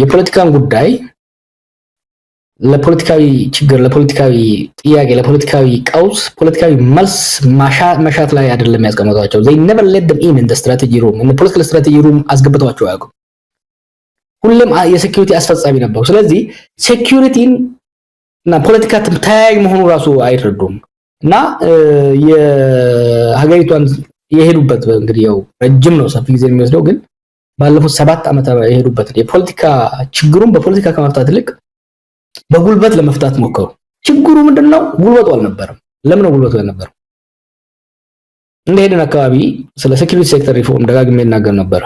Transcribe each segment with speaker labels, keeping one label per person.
Speaker 1: የፖለቲካን ጉዳይ ለፖለቲካዊ ችግር ለፖለቲካዊ ጥያቄ ለፖለቲካዊ ቀውስ ፖለቲካዊ መልስ መሻት ላይ አይደለም ያስቀመጧቸው they never let them in the strategy room in the political strategy room አስገብተዋቸው አያውቁም ሁሉም የሴኩሪቲ አስፈጻሚ ነበሩ ስለዚህ ሴኩሪቲን እና ፖለቲካ ተያያዥ መሆኑ ራሱ አይረዱም እና የሀገሪቷን የሄዱበት እንግዲህ ያው ረጅም ነው ሰፊ ጊዜ የሚወስደው ግን ባለፉት 7 ዓመት የሄዱበት የፖለቲካ ችግሩን በፖለቲካ ከመፍታት ይልቅ በጉልበት ለመፍታት ሞከሩ ችግሩ ምንድነው ጉልበቱ አልነበረም ለምን ነው ጉልበቱ ያልነበረው እንደሄደን አካባቢ ስለ ሴኩሪቲ ሴክተር ሪፎርም ደጋግሜ እናገር ነበር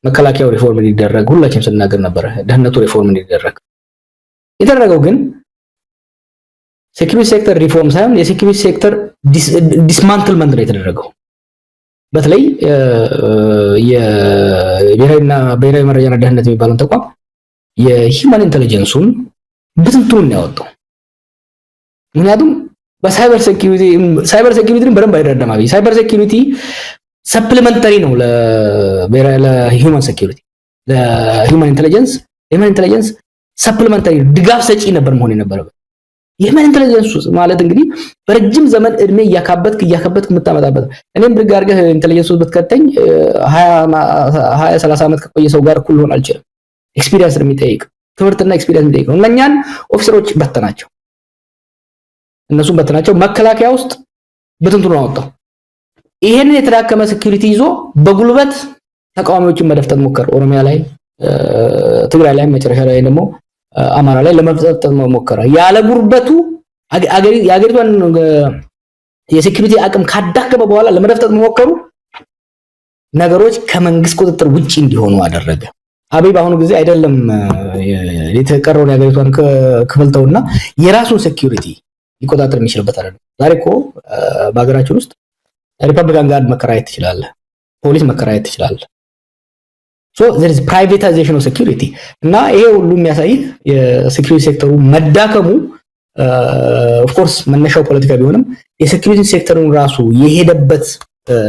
Speaker 1: መከላከያው ሪፎርም እንዲደረግ ሁላችንም ስናገር ነበር ደህንነቱ ሪፎርም እንዲደረግ የተደረገው ግን ሴኩሪቲ ሴክተር ሪፎርም ሳይሆን የሴኩሪቲ ሴክተር ዲስማንትልመንት ነው የተደረገው በተለይ የብሔራዊ መረጃና ደህንነት የሚባለው ተቋም የሂውማን ኢንተለጀንሱን በትንቱን ያወጣው ምክንያቱም በሳይበር ሴኩሪቲን በደንብ አይደረደማቢ ሳይበር ሴኩሪቲ ሰፕሊመንተሪ ነው ለሂውማን ሴኩሪቲ ለሂውማን ኢንተለጀንስ ሰፕሊመንተሪ ድጋፍ ሰጪ ነበር መሆን የነበረበት የሂውማን ኢንተለጀንስ ማለት እንግዲህ በረጅም ዘመን እድሜ ያካበትክ የምታመጣበት እኔም ብርግ አድርገህ ኢንተለጀንስ በትከተኝ 20 30 ዓመት ከቆየ ሰው ጋር እኩል ሆነ አልችልም ኤክስፒሪየንስ የሚጠይቅ ትምህርትና ኤክስፒሪየንስ የሚጠይቅ ነው እኛን ኦፊሰሮች በተናቸው እነሱም በተናቸው መከላከያ ውስጥ በትንቱን አወጣው ይሄንን የተዳከመ ሴኩሪቲ ይዞ በጉልበት ተቃዋሚዎችን መደፍጠት ሞከረ ኦሮሚያ ላይ ትግራይ ላይ መጨረሻ ላይ ደግሞ አማራ ላይ ለመፍጠጥ ሞከረ ያለ ጉርበቱ ያገሪቷን የሴኩሪቲ አቅም ካዳከመ በኋላ ለመደፍጠጥ ሞከሩ ነገሮች ከመንግስት ቁጥጥር ውጪ እንዲሆኑ አደረገ አብይ በአሁኑ ጊዜ አይደለም የተቀረውን ያገሪቷን ክፍልተውና የራሱን ሴኩሪቲ ሊቆጣጠር የሚችልበት አይደለም ዛሬኮ በአገራችን ውስጥ ሪፐብሊካን ጋርድ መከራየት ይችላል ፖሊስ መከራየት ይችላል so there is privatization of security እና ይሄ ሁሉ የሚያሳይ የሴኩሪቲ ሴክተሩ መዳከሙ of course መነሻው ፖለቲካ ቢሆንም የሴኩሪቲ ሴክተሩን ራሱ የሄደበት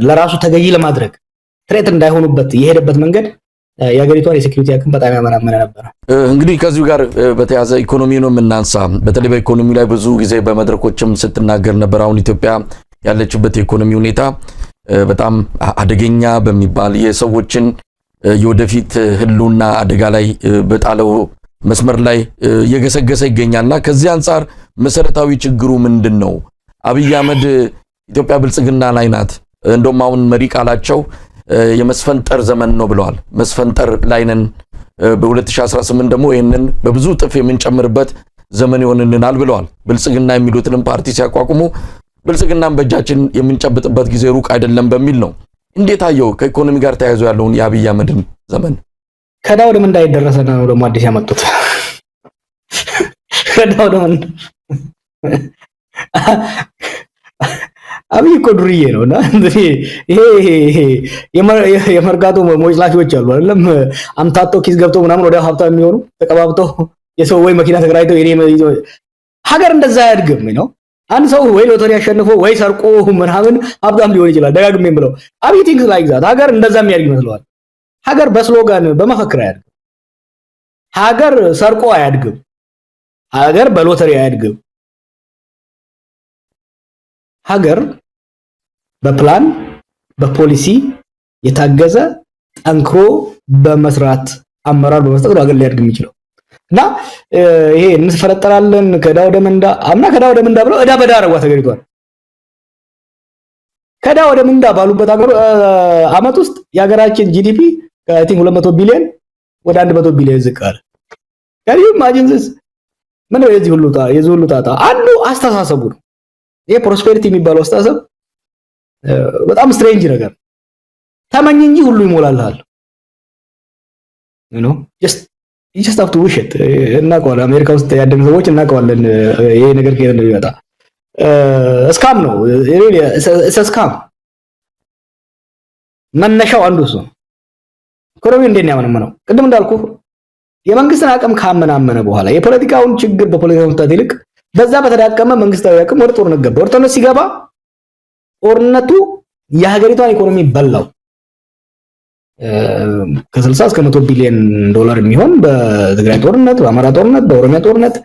Speaker 1: ለራሱ ተገዢ ለማድረግ ትሬት እንዳይሆኑበት የሄደበት መንገድ የሀገሪቷን የሴኩሪቲ አቅም በጣም ያመናመነ ነበር
Speaker 2: እንግዲህ ከዚሁ ጋር በተያዘ ኢኮኖሚ ነው የምናንሳ በተለይ በኢኮኖሚ ላይ ብዙ ጊዜ በመድረኮችም ስትናገር ነበር አሁን ኢትዮጵያ ያለችበት የኢኮኖሚ ሁኔታ በጣም አደገኛ በሚባል የሰዎችን የወደፊት ህልውና አደጋ ላይ በጣለው መስመር ላይ የገሰገሰ ይገኛልና ከዚህ አንፃር መሰረታዊ ችግሩ ምንድነው አብይ አህመድ ኢትዮጵያ ብልጽግና ላይ ናት እንደውም አሁን መሪ ቃላቸው የመስፈንጠር ዘመን ነው ብለዋል መስፈንጠር ላይ ነን በ2018 ደግሞ ይሄንን በብዙ ጥፍ የምንጨምርበት ዘመን ይሆንልናል ብለዋል ብልጽግና የሚሉትንም ፓርቲ ሲያቋቁሙ ብልጽግናን በእጃችን የምንጨብጥበት ጊዜ ሩቅ አይደለም በሚል ነው እንዴት አየው ከኢኮኖሚ ጋር ተያይዞ ያለውን የአብይ አህመድን ዘመን
Speaker 1: ከዳው ደም እንዳይደረሰ ነው ደግሞ አዲስ ያመጡት ከዳው ደም አብይ እኮ ዱርዬ ነውና ይሄ የመርጋቶ ሞጭላፊዎች አሉ አይደለም አምታቶ ኪስ ገብቶ ምናምን ወደ ሀብታም የሚሆኑ ተቀባብተው የሰው ወይ መኪና ተከራይተው ሀገር እንደዛ ያድግም ነው አንድ ሰው ወይ ሎተሪ አሸንፎ ወይ ሰርቆ ምናምን ሀብታም ሊሆን ይችላል ደጋግሜ ብለው አብይ ቲንክስ ላይክ ዛት ሀገር እንደዛ የሚያድግ ይመስለዋል ሀገር በስሎጋን በመፈክር አያድግም ሀገር ሰርቆ አያድግም ሀገር በሎተሪ አያድግም ሀገር በፕላን በፖሊሲ የታገዘ ጠንክሮ በመስራት አመራር በመስጠት ሀገር ሊያድግ የሚችለው እና ይሄ እንፈለጠራለን ከዳው ደምንዳ አምና ከዳው ደምንዳ ብለው እዳ በዳ አረጓ ተገሪቷል ከዳው ደምንዳ ባሉበት አመት ውስጥ የሀገራችን ጂዲፒ አይ ቲንክ 200 ቢሊዮን ወደ 100 ቢሊዮን ዝቃል ያዩ ማጂንስ ምን ነው የዚህ ሁሉ ጣጣ አንዱ አስተሳሰቡ ነው ይሄ ፕሮስፔሪቲ የሚባለው አስተሳሰብ በጣም ስትሬንጅ ነገር ተመኝ እንጂ ሁሉ ይሞላልሃል you just have to wish it እና ቆላ አሜሪካ ውስጥ ያደጉ ሰዎች እናቀዋለን ይሄ ነገር ከየት እንደሚመጣ ስካም ነው really ስካም መነሻው አንዱ እሱ ኢኮኖሚ እንዴት ያመነመነው ቅድም እንዳልኩ የመንግስትን አቅም ካመናመነ በኋላ የፖለቲካውን ችግር በፖለቲካው መፍታት ይልቅ በዛ በተዳቀመ መንግስታዊ አቅም ወደ ጦርነት ገባ ወደ ጦርነት ሲገባ ጦርነቱ የሀገሪቷን ኢኮኖሚ በላው ከ60 እስከ 100 ቢሊዮን ዶላር የሚሆን በትግራይ ጦርነት፣ በአማራ ጦርነት፣ በኦሮሚያ ጦርነት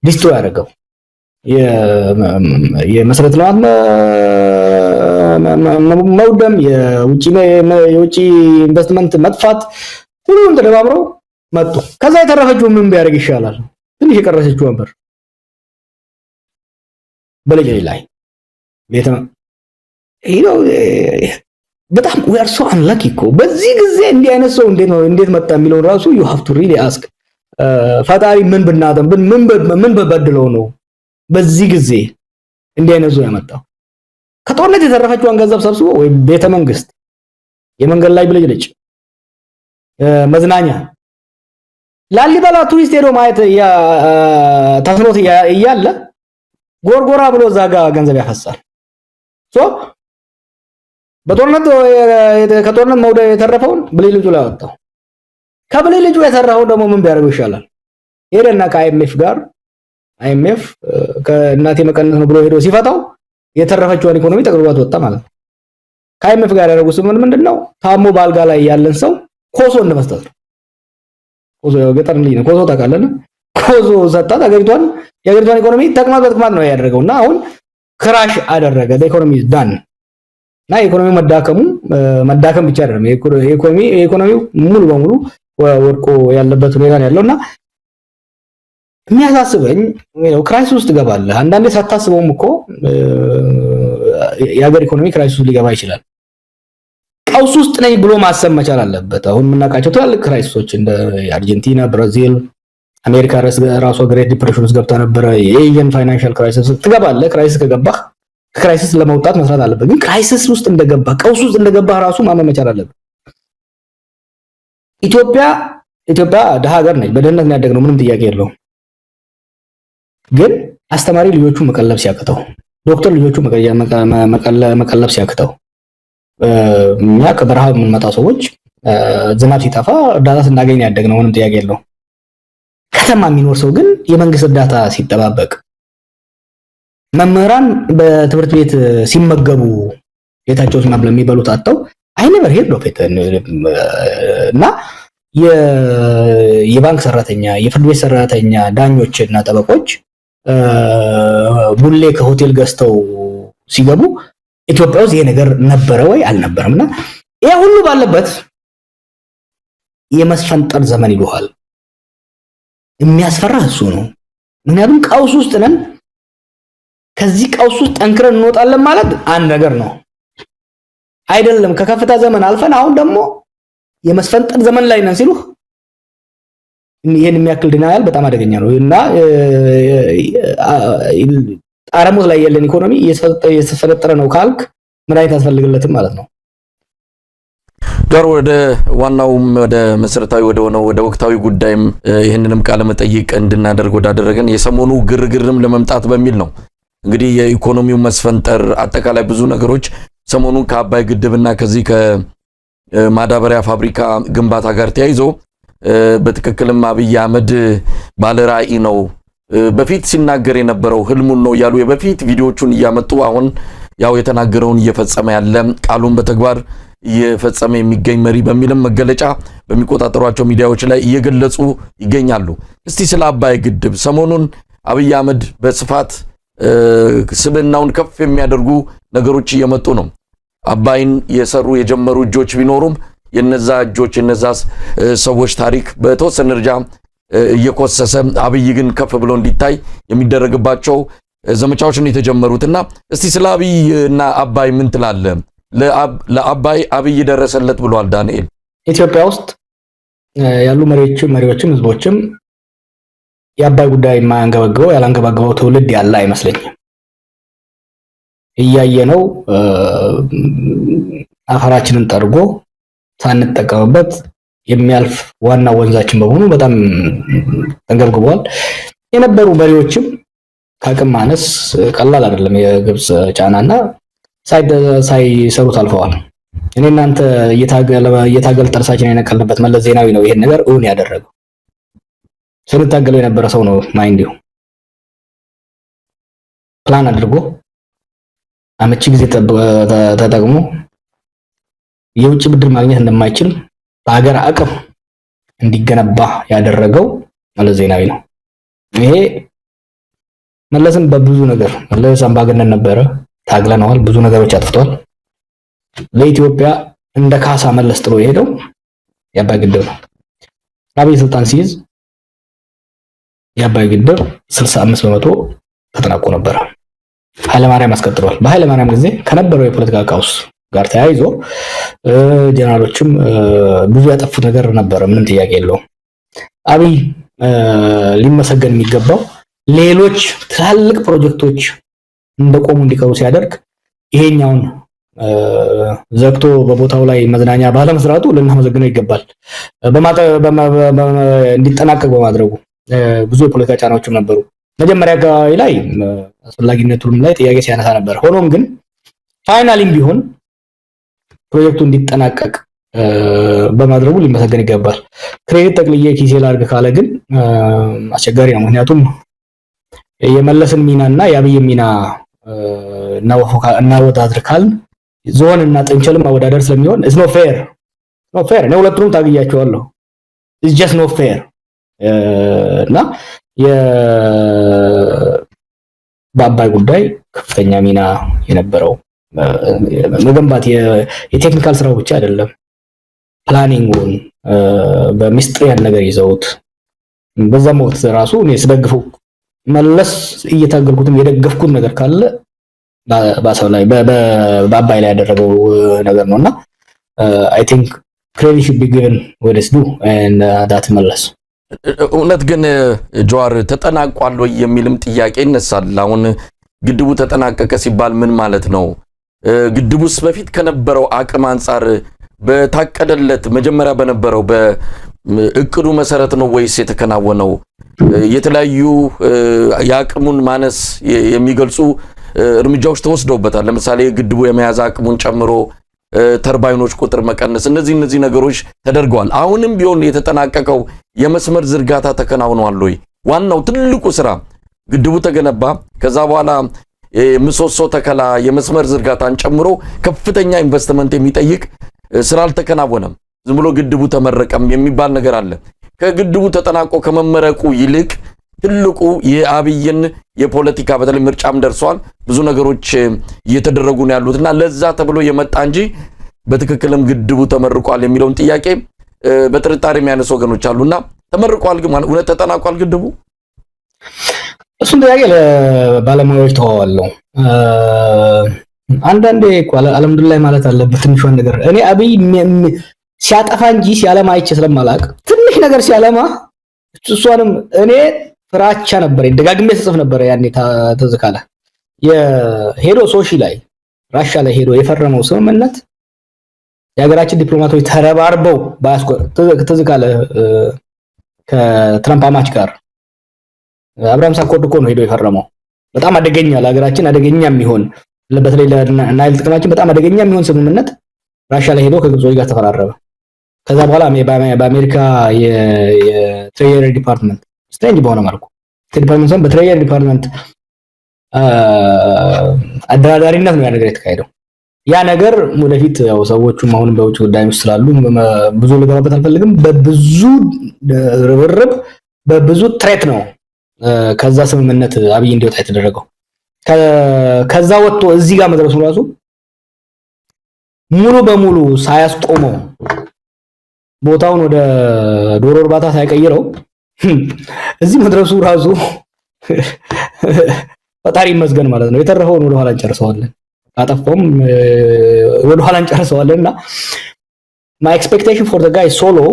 Speaker 1: ዲስትሮይ ያደረገው የመሰረተ ልማት መውደም፣ የውጪ ኢንቨስትመንት መጥፋት ሁሉም ተደባብረው መጡ። ከዛ የተረፈችው ምን ቢያደርግ ይሻላል? ትንሽ የቀረሰችው ነበር በልጅ ላይ ቤተ በጣም we are so unlucky እኮ በዚህ ጊዜ እንዲህ አይነት ሰው እንዴት መጣ የሚለው ራሱ you have to really ask ፈጣሪ ምን ብናደም ምን በበድለው ነው በዚህ ጊዜ እንዲህ አይነት ሰው ያመጣው? ከጦርነት የተረፈችውን ገንዘብ ሰብስቦ ወይ ቤተ መንግስት፣ የመንገድ ላይ ብልጭልጭ፣ መዝናኛ፣ ላሊበላ ቱሪስት ሄዶ ማየት ተስኖት እያለ ጎርጎራ ብሎ ዛጋ ገንዘብ ያፈሳል። በጦርነት ከጦርነት መውደ የተረፈውን ብልጭልጩ ላይ አወጣው። ከብልጭልጩ የተረፈው ደግሞ ምን ቢያደርገው ይሻላል? ሄደና ከአይኤምኤፍ ጋር አይኤምኤፍ ከእናቴ መቀነስ ነው ብሎ ሄዶ ሲፈታው የተረፈችውን ኢኮኖሚ ጠቅልሏት ወጣ ማለት ነው። ከአይኤምኤፍ ጋር ያደረጉት ስምምነት ምንድነው? ታሞ ባልጋ ላይ ያለን ሰው ኮሶ እንደመስጠት ነው። ኮሶ ገጠር ልጅ ነው። ኮሶ ታውቃለህ? ኮሶ ሰጣት። የሀገሪቷን ኢኮኖሚ ተቅማጥ ነው ያደረገውና አሁን ክራሽ አደረገ። ኢኮኖሚ ዳን እና የኢኮኖሚ መዳከም ብቻ አይደለም፣ የኢኮኖሚው ሙሉ በሙሉ ወድቆ ያለበት ሁኔታ ነው ያለውና የሚያሳስበኝ ክራይሲስ ውስጥ ገባለህ። አንዳንዴ ሳታስበውም እኮ የሀገር ኢኮኖሚ ክራይሲስ ውስጥ ሊገባ ይችላል። ቀውስ ውስጥ ነኝ ብሎ ማሰብ መቻል አለበት። አሁን የምናውቃቸው ትላልቅ ክራይሲሶች እንደ አርጀንቲና፣ ብራዚል፣ አሜሪካ ራሷ ግሬት ዲፕሬሽን ውስጥ ገብታ ነበረ። የኤዥን ፋይናንሻል ክራይሲስ ትገባለህ። ክራይሲስ ከገባህ ከክራይሲስ ለመውጣት መስራት አለበት። ግን ክራይሲስ ውስጥ እንደገባህ ቀውስ ውስጥ እንደገባህ ራሱ ማመን መቻል አለበት። ኢትዮጵያ ደሃ ሀገር ነች። በድህነት ነው ያደግነው፣ ምንም ጥያቄ የለውም። ግን አስተማሪ ልጆቹ መቀለብ ሲያቅተው፣ ዶክተር ልጆቹ መቀለብ ሲያቅተው፣ እኛ ከበረሃ የምንመጣ ሰዎች ዝናብ ሲጠፋ እርዳታ ስናገኝ ያደግነው፣ ምንም ጥያቄ የለውም። ከተማ የሚኖር ሰው ግን የመንግስት እርዳታ ሲጠባበቅ፣ መምህራን በትምህርት ቤት ሲመገቡ ቤታቸው ሲማብ ለሚበሉት አጥተው አይነበር ሄድ ነው እና የባንክ ሰራተኛ፣ የፍርድ ቤት ሰራተኛ፣ ዳኞች እና ጠበቆች ቡሌ ከሆቴል ገዝተው ሲገቡ ኢትዮጵያ ውስጥ ይሄ ነገር ነበረ ወይ አልነበረምና ይሄ ሁሉ ባለበት የመስፈንጠር ዘመን ይሉሃል። የሚያስፈራ እሱ ነው። ምክንያቱም ቀውስ ውስጥ ነን። ከዚህ ቀውስ ውስጥ ጠንክረን እንወጣለን ማለት አንድ ነገር ነው አይደለም። ከከፍታ ዘመን አልፈን አሁን ደግሞ የመስፈንጠር ዘመን ላይ ነን ሲሉ ይሄን የሚያክል ዲናያል በጣም አደገኛ ነው እና ጣረሞት ላይ ያለን ኢኮኖሚ እየተፈጠረ ነው ካልክ ምን አይነት ያስፈልግለትም ማለት ነው።
Speaker 2: ጋር ወደ ዋናው ወደ መሰረታዊ ወደ ሆነው ወደ ወቅታዊ ጉዳይም ይሄንንም ቃለ መጠይቅ እንድናደርግ ወዳደረገን የሰሞኑ ግርግርም ለመምጣት በሚል ነው። እንግዲህ የኢኮኖሚው መስፈንጠር አጠቃላይ ብዙ ነገሮች ሰሞኑን ከአባይ ግድብና ከዚህ ከማዳበሪያ ፋብሪካ ግንባታ ጋር ተያይዞ በትክክልም አብይ አህመድ ባለራዕይ ነው፣ በፊት ሲናገር የነበረው ህልሙን ነው ያሉ የበፊት ቪዲዮቹን እያመጡ አሁን ያው የተናገረውን እየፈጸመ ያለ ቃሉን በተግባር እየፈጸመ የሚገኝ መሪ በሚልም መገለጫ በሚቆጣጠሯቸው ሚዲያዎች ላይ እየገለጹ ይገኛሉ። እስቲ ስለ አባይ ግድብ ሰሞኑን አብይ አህመድ በስፋት ስብናውን ከፍ የሚያደርጉ ነገሮች እየመጡ ነው። አባይን የሰሩ የጀመሩ እጆች ቢኖሩም የነዛ እጆች የነዛ ሰዎች ታሪክ በተወሰነ ደረጃ እየኮሰሰ አብይ ግን ከፍ ብሎ እንዲታይ የሚደረግባቸው ዘመቻዎች ነው የተጀመሩትና እስቲ ስለ አብይ እና አባይ ምን ትላለህ? ለአባይ አብይ ደረሰለት ብሏል ዳንኤል።
Speaker 1: ኢትዮጵያ ውስጥ ያሉ መሪዎችም ህዝቦችም የአባይ ጉዳይ የማያንገበግበው ያላንገበግበው ትውልድ ያለ አይመስለኝም። እያየነው አፈራችንን ጠርጎ ሳንጠቀምበት የሚያልፍ ዋና ወንዛችን በመሆኑ በጣም ተንገብግቧል። የነበሩ መሪዎችም ከአቅም ማነስ ቀላል አይደለም የግብጽ ጫናና ሳይሰሩት አልፈዋል። እኔ እናንተ እየታገል ጥርሳችን የነቀልንበት መለስ ዜናዊ ነው ይሄን ነገር እውን ያደረገው። ስንታገለው የነበረ ሰው ነው ማይንዲው ፕላን አድርጎ አመቺ ጊዜ ተጠቅሞ የውጭ ብድር ማግኘት እንደማይችል በሀገር አቅም እንዲገነባ ያደረገው መለስ ዜናዊ ነው። ይሄ መለስን በብዙ ነገር መለስ አምባገነን ነበረ፣ ታግለነዋል፣ ብዙ ነገሮች አጥፍቷል። ለኢትዮጵያ እንደ ካሳ መለስ ጥሎ የሄደው የአባይ ግድብ ነው። አብይ ስልጣን ሲይዝ የአባይ ግድብ 65% ተጠናቆ ነበር። ኃይለማርያም አስቀጥሏል። በኃይለማርያም ጊዜ ከነበረው የፖለቲካ ቀውስ ጋር ተያይዞ ጀነራሎችም ብዙ ያጠፉት ነገር ነበር፣ ምንም ጥያቄ የለውም። አብይ ሊመሰገን የሚገባው ሌሎች ትላልቅ ፕሮጀክቶች እንደቆሙ እንዲቀሩ ሲያደርግ ይሄኛውን ዘግቶ በቦታው ላይ መዝናኛ ባለመስራቱ ልናመሰግነው ይገባል። እንዲጠናቀቅ በማድረጉ ብዙ የፖለቲካ ጫናዎችም ነበሩ። መጀመሪያ አካባቢ ላይ አስፈላጊነቱም ላይ ጥያቄ ሲያነሳ ነበር። ሆኖም ግን ፋይናሊም ቢሆን ፕሮጀክቱ እንዲጠናቀቅ በማድረጉ ሊመሰገን ይገባል። ክሬዲት ጠቅልዬ ኪሴ ላድርግ ካለ ግን አስቸጋሪ ነው። ምክንያቱም የመለስን ሚናና የአብይ ሚና እናወዳድር ካልን ዞን እና ጥንቸልን ማወዳደር ስለሚሆን it's not fair እኔ ሁለቱንም ታግያቸዋለሁ። it's just not fair እና በአባይ ጉዳይ ከፍተኛ ሚና የነበረው መገንባት የቴክኒካል ስራው ብቻ አይደለም፣ ፕላኒንጉን በሚስጥሪያን ነገር ይዘውት በዛም ወቅት ራሱ እኔ ስደግፈው መለስ እየታገልኩትም የደገፍኩት ነገር ካለ ባሰው ላይ በአባይ ላይ ያደረገው ነገር ነውና I think credit should be given where it's due and that መለስ
Speaker 2: እውነት ግን ጀዋር ተጠናቋል ወይ የሚልም ጥያቄ ይነሳል። አሁን ግድቡ ተጠናቀቀ ሲባል ምን ማለት ነው? ግድቡስ በፊት ከነበረው አቅም አንፃር በታቀደለት መጀመሪያ በነበረው በእቅዱ መሰረት ነው ወይስ የተከናወነው? የተለያዩ የአቅሙን ማነስ የሚገልጹ እርምጃዎች ተወስደውበታል። ለምሳሌ ግድቡ የመያዝ አቅሙን ጨምሮ ተርባይኖች ቁጥር መቀነስ፣ እነዚህ ነገሮች ተደርገዋል። አሁንም ቢሆን የተጠናቀቀው የመስመር ዝርጋታ ተከናውኗል ወይ? ዋናው ትልቁ ስራ ግድቡ ተገነባ፣ ከዛ በኋላ ምሰሶ ተከላ፣ የመስመር ዝርጋታን ጨምሮ ከፍተኛ ኢንቨስትመንት የሚጠይቅ ስራ አልተከናወነም። ዝም ብሎ ግድቡ ተመረቀም የሚባል ነገር አለ። ከግድቡ ተጠናቆ ከመመረቁ ይልቅ ትልቁ የአብይን የፖለቲካ በተለይ ምርጫም ደርሷል፣ ብዙ ነገሮች እየተደረጉ ነው ያሉትና ለዛ ተብሎ የመጣ እንጂ በትክክልም ግድቡ ተመርቋል የሚለውን ጥያቄ በጥርጣሬ የሚያነሱ ወገኖች አሉና ተመርቋል ግን ማለት እውነት ተጠናቋል ግድቡ?
Speaker 1: እሱን ጥያቄ ለባለሙያዎች ተዋዋለሁ። አንዳንዴ አልሐምዱሊላህ ማለት አለበት ትንሿን ነገር። እኔ አብይ ሲያጠፋ እንጂ ሲያለማ አይቼ ስለማላቅ ትንሽ ነገር ሲያለማ እሷንም እኔ ፍራቻ ነበር፣ ደጋግሜ ተጽፍ ነበር። ያኔ ተዝካለ የሄዶ ሶሺ ላይ ራሻ ላይ ሄዶ የፈረመው ስምምነት የሀገራችን ዲፕሎማቶች ተረባርበው ተዝካለ ከትራምፕ አማች ጋር አብርሃም ሳኮርድ እኮ ነው ሄዶ የፈረመው። በጣም አደገኛ ለሀገራችን አደገኛ የሚሆን በተለይ ለናይል ጥቅማችን በጣም አደገኛ የሚሆን ስምምነት ራሻ ላይ ሄዶ ከግብጾች ጋር ተፈራረመ። ከዛ በኋላ በአሜሪካ የትሬጀሪ ዲፓርትመንት ስትሬንጅ በሆነ መልኩ ዲፓርትመንት በትሬጀሪ ዲፓርትመንት አደራዳሪነት ነው ያ ነገር የተካሄደው። ያ ነገር ወደፊት ያው ሰዎቹም አሁንም በውጭ ጉዳይ ውስጥ ስላሉ ብዙ ልገባበት አልፈልግም። በብዙ ርብርብ በብዙ ትሬት ነው ከዛ ስምምነት አብይ እንዲወጣ የተደረገው። ከዛ ወጥቶ እዚህ ጋር መድረሱ ራሱ ሙሉ በሙሉ ሳያስቆመው ቦታውን ወደ ዶሮ እርባታ ሳይቀይረው እዚህ መድረሱ ራሱ ፈጣሪ ይመስገን ማለት ነው። የተረፈውን ወደ ኋላ እንጨርሰዋለን፣ አጠፋውም ወደ ኋላ እንጨርሰዋለንና my expectation for the guy solo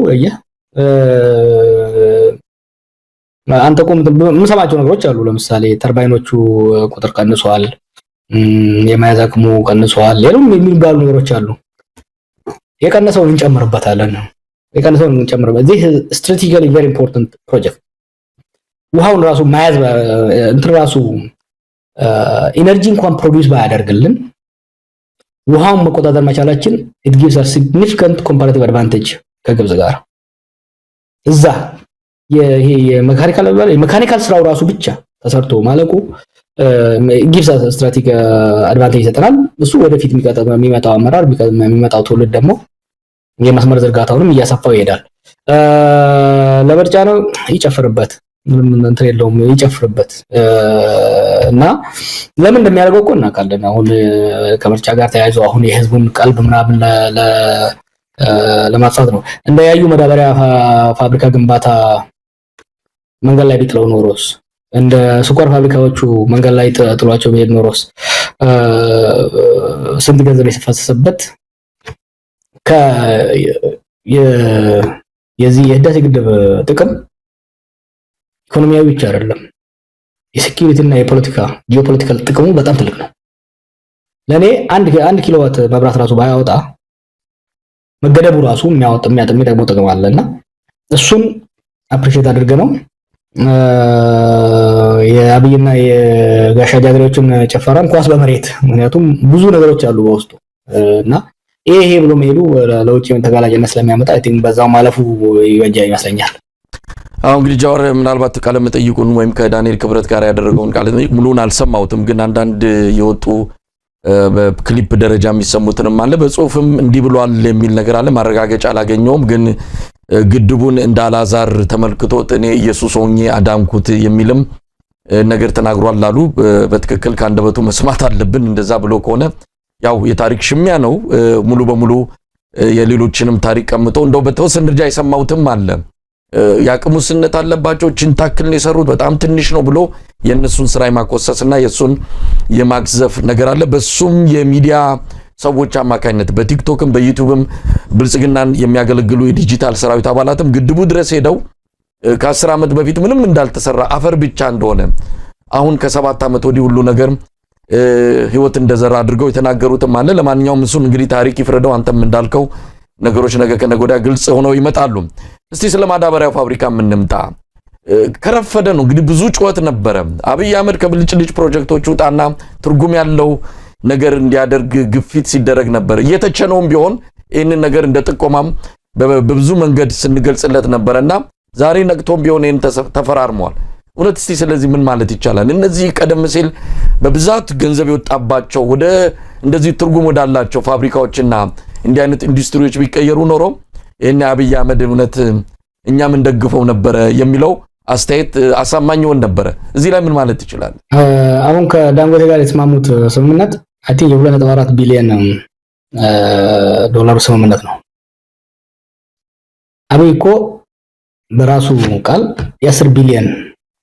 Speaker 1: አንተ ቆም የምሰማቸው ነገሮች አሉ። ለምሳሌ ተርባይኖቹ ቁጥር ቀንሷል፣ የመያዝ አቅሙ ቀንሷል፣ ሌሎችም የሚባሉ ነገሮች አሉ። የቀነሰውን እንጨምርበታለን። this is strategically very important project። ውሃውን ራሱ መያዝ እንትን ራሱ ኢነርጂ እንኳን ፕሮዲዩስ ባያደርግልን ውሃውን መቆጣጠር መቻላችን it gives us significant comparative advantage ከግብጽ ጋር። እዛ ይሄ የሜካኒካል ስራው ራሱ ብቻ ተሰርቶ ማለቁ gives us strategic advantage ይሰጠናል። እሱ ወደፊት የሚመጣው አመራር የሚመጣው ትውልድ ደግሞ የመስመር ዝርጋታውንም እያሰፋው ይሄዳል። ለምርጫ ነው ይጨፍርበት፣ ምንም እንትን የለውም ይጨፍርበት። እና ለምን እንደሚያደርገው እኮ እናውቃለን። አሁን ከምርጫ ጋር ተያይዞ አሁን የህዝቡን ቀልብ ምናምን ለማጥፋት ነው። እንደ ያዩ መዳበሪያ ፋብሪካ ግንባታ መንገድ ላይ ቢጥለው ኖሮስ፣ እንደ ስኳር ፋብሪካዎቹ መንገድ ላይ ጥሏቸው ቢሄድ ኖሮስ ስንት ገንዘብ የፈሰሰበት የዚህ የህዳሴ ግድብ ጥቅም ኢኮኖሚያዊ ብቻ አይደለም፣ የሴኩሪቲ እና የፖለቲካ ጂኦፖለቲካል ጥቅሙ በጣም ትልቅ ነው። ለኔ አንድ ኪሎዋት መብራት ራሱ ባያወጣ መገደቡ ራሱ የሚጠቅመው ጥቅም አለና እሱን አፕሪሼት አድርገ ነው የአብይና የጋሻ ጃግሬዎችን ጨፈራን ኳስ በመሬት ምክንያቱም ብዙ ነገሮች አሉ በውስጡ እና ይሄ ብሎ መሄዱ ለውጭ ተጋላጭነት ስለሚያመጣ አይ ቲንክ በዛው ማለፉ ይወጃ ይመስለኛል።
Speaker 2: አሁን እንግዲህ ጃዋር ምናልባት ቃለ መጠይቁን ወይም ከዳንኤል ክብረት ጋር ያደረገውን ቃለ መጠይቅ ሙሉን አልሰማሁትም፣ ግን አንዳንድ የወጡ በክሊፕ ደረጃ የሚሰሙትንም አለ በጽሁፍም እንዲህ ብሏል የሚል ነገር አለ። ማረጋገጫ አላገኘውም፣ ግን ግድቡን እንዳላዛር ተመልክቶት እኔ ኢየሱስ ሆኜ አዳንኩት የሚልም ነገር ተናግሯል ላሉ በትክክል ካንደበቱ መስማት አለብን። እንደዛ ብሎ ከሆነ ያው የታሪክ ሽሚያ ነው። ሙሉ በሙሉ የሌሎችንም ታሪክ ቀምጦ እንደው በተወሰነ ደረጃ የሰማውትም አለ። ያቅሙ ስነት አለባቸው ችንታክል ነው የሰሩት በጣም ትንሽ ነው ብሎ የነሱን ስራ የማቆሰስና የሱን የማግዘፍ ነገር አለ። በሱም የሚዲያ ሰዎች አማካኝነት በቲክቶክም በዩቲዩብም ብልጽግናን የሚያገለግሉ የዲጂታል ሰራዊት አባላትም ግድቡ ድረስ ሄደው ከ10 ዓመት በፊት ምንም እንዳልተሰራ አፈር ብቻ እንደሆነ አሁን ከ7 ዓመት ወዲህ ሁሉ ነገር ህይወት እንደዘራ አድርገው የተናገሩትም አለ። ለማንኛውም እሱን እንግዲህ ታሪክ ይፍረደው። አንተም እንዳልከው ነገሮች ነገ ከነገ ወዲያ ግልጽ ሆነው ይመጣሉ። እስቲ ስለ ማዳበሪያው ፋብሪካ እንምጣ። ከረፈደ ነው እንግዲህ ብዙ ጩኸት ነበረ። አብይ አህመድ ከብልጭልጭ ፕሮጀክቶች ውጣና ትርጉም ያለው ነገር እንዲያደርግ ግፊት ሲደረግ ነበር። እየተቸነውም ቢሆን ይህንን ነገር እንደ ጥቆማም በብዙ መንገድ ስንገልጽለት ነበርና ዛሬ ነቅቶም ቢሆን ይህን ተፈራርሟል። እውነት እስቲ ስለዚህ ምን ማለት ይቻላል? እነዚህ ቀደም ሲል በብዛት ገንዘብ የወጣባቸው ወደ እንደዚህ ትርጉም ወዳላቸው ፋብሪካዎችና እንዲህ አይነት ኢንዱስትሪዎች ቢቀየሩ ኖሮ ይሄን አብይ አህመድ እውነት እኛም እንደግፈው ነበረ የሚለው አስተያየት አሳማኝ ሆነ ነበረ። እዚህ ላይ ምን ማለት ይችላል?
Speaker 1: አሁን ከዳንጎቴ ጋር የተስማሙት ስምምነት አይ ቲንክ የ2.4 ቢሊዮን ዶላር ስምምነት ነው። አብይ እኮ በራሱ ቃል የ10 ቢሊዮን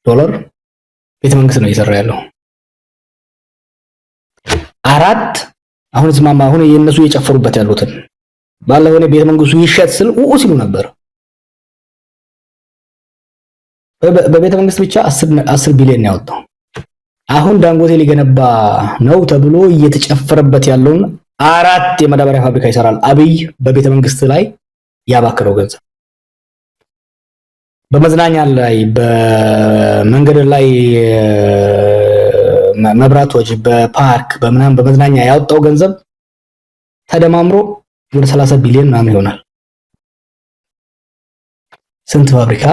Speaker 1: ዶላር ቤተ መንግስት ነው እየሰራ ያለው። አራት አሁን የነሱ እየጨፈሩበት ያሉትን ባለፈው ነው ቤተ መንግስቱ ይሸጥ ስል ሲሉ ነበር። በቤተ መንግስት ብቻ 10 ቢሊዮን ያወጣው። አሁን ዳንጎቴ ሊገነባ ነው ተብሎ እየተጨፈረበት ያለውን 4 የማዳበሪያ ፋብሪካ ይሰራል አብይ በቤተ መንግስት ላይ ያባከረው ገንዘብ። በመዝናኛ ላይ በመንገድ ላይ መብራቶች በፓርክ በመናም በመዝናኛ ያወጣው ገንዘብ ተደማምሮ ወደ 30 ቢሊዮን ምናምን ይሆናል። ስንት ፋብሪካ፣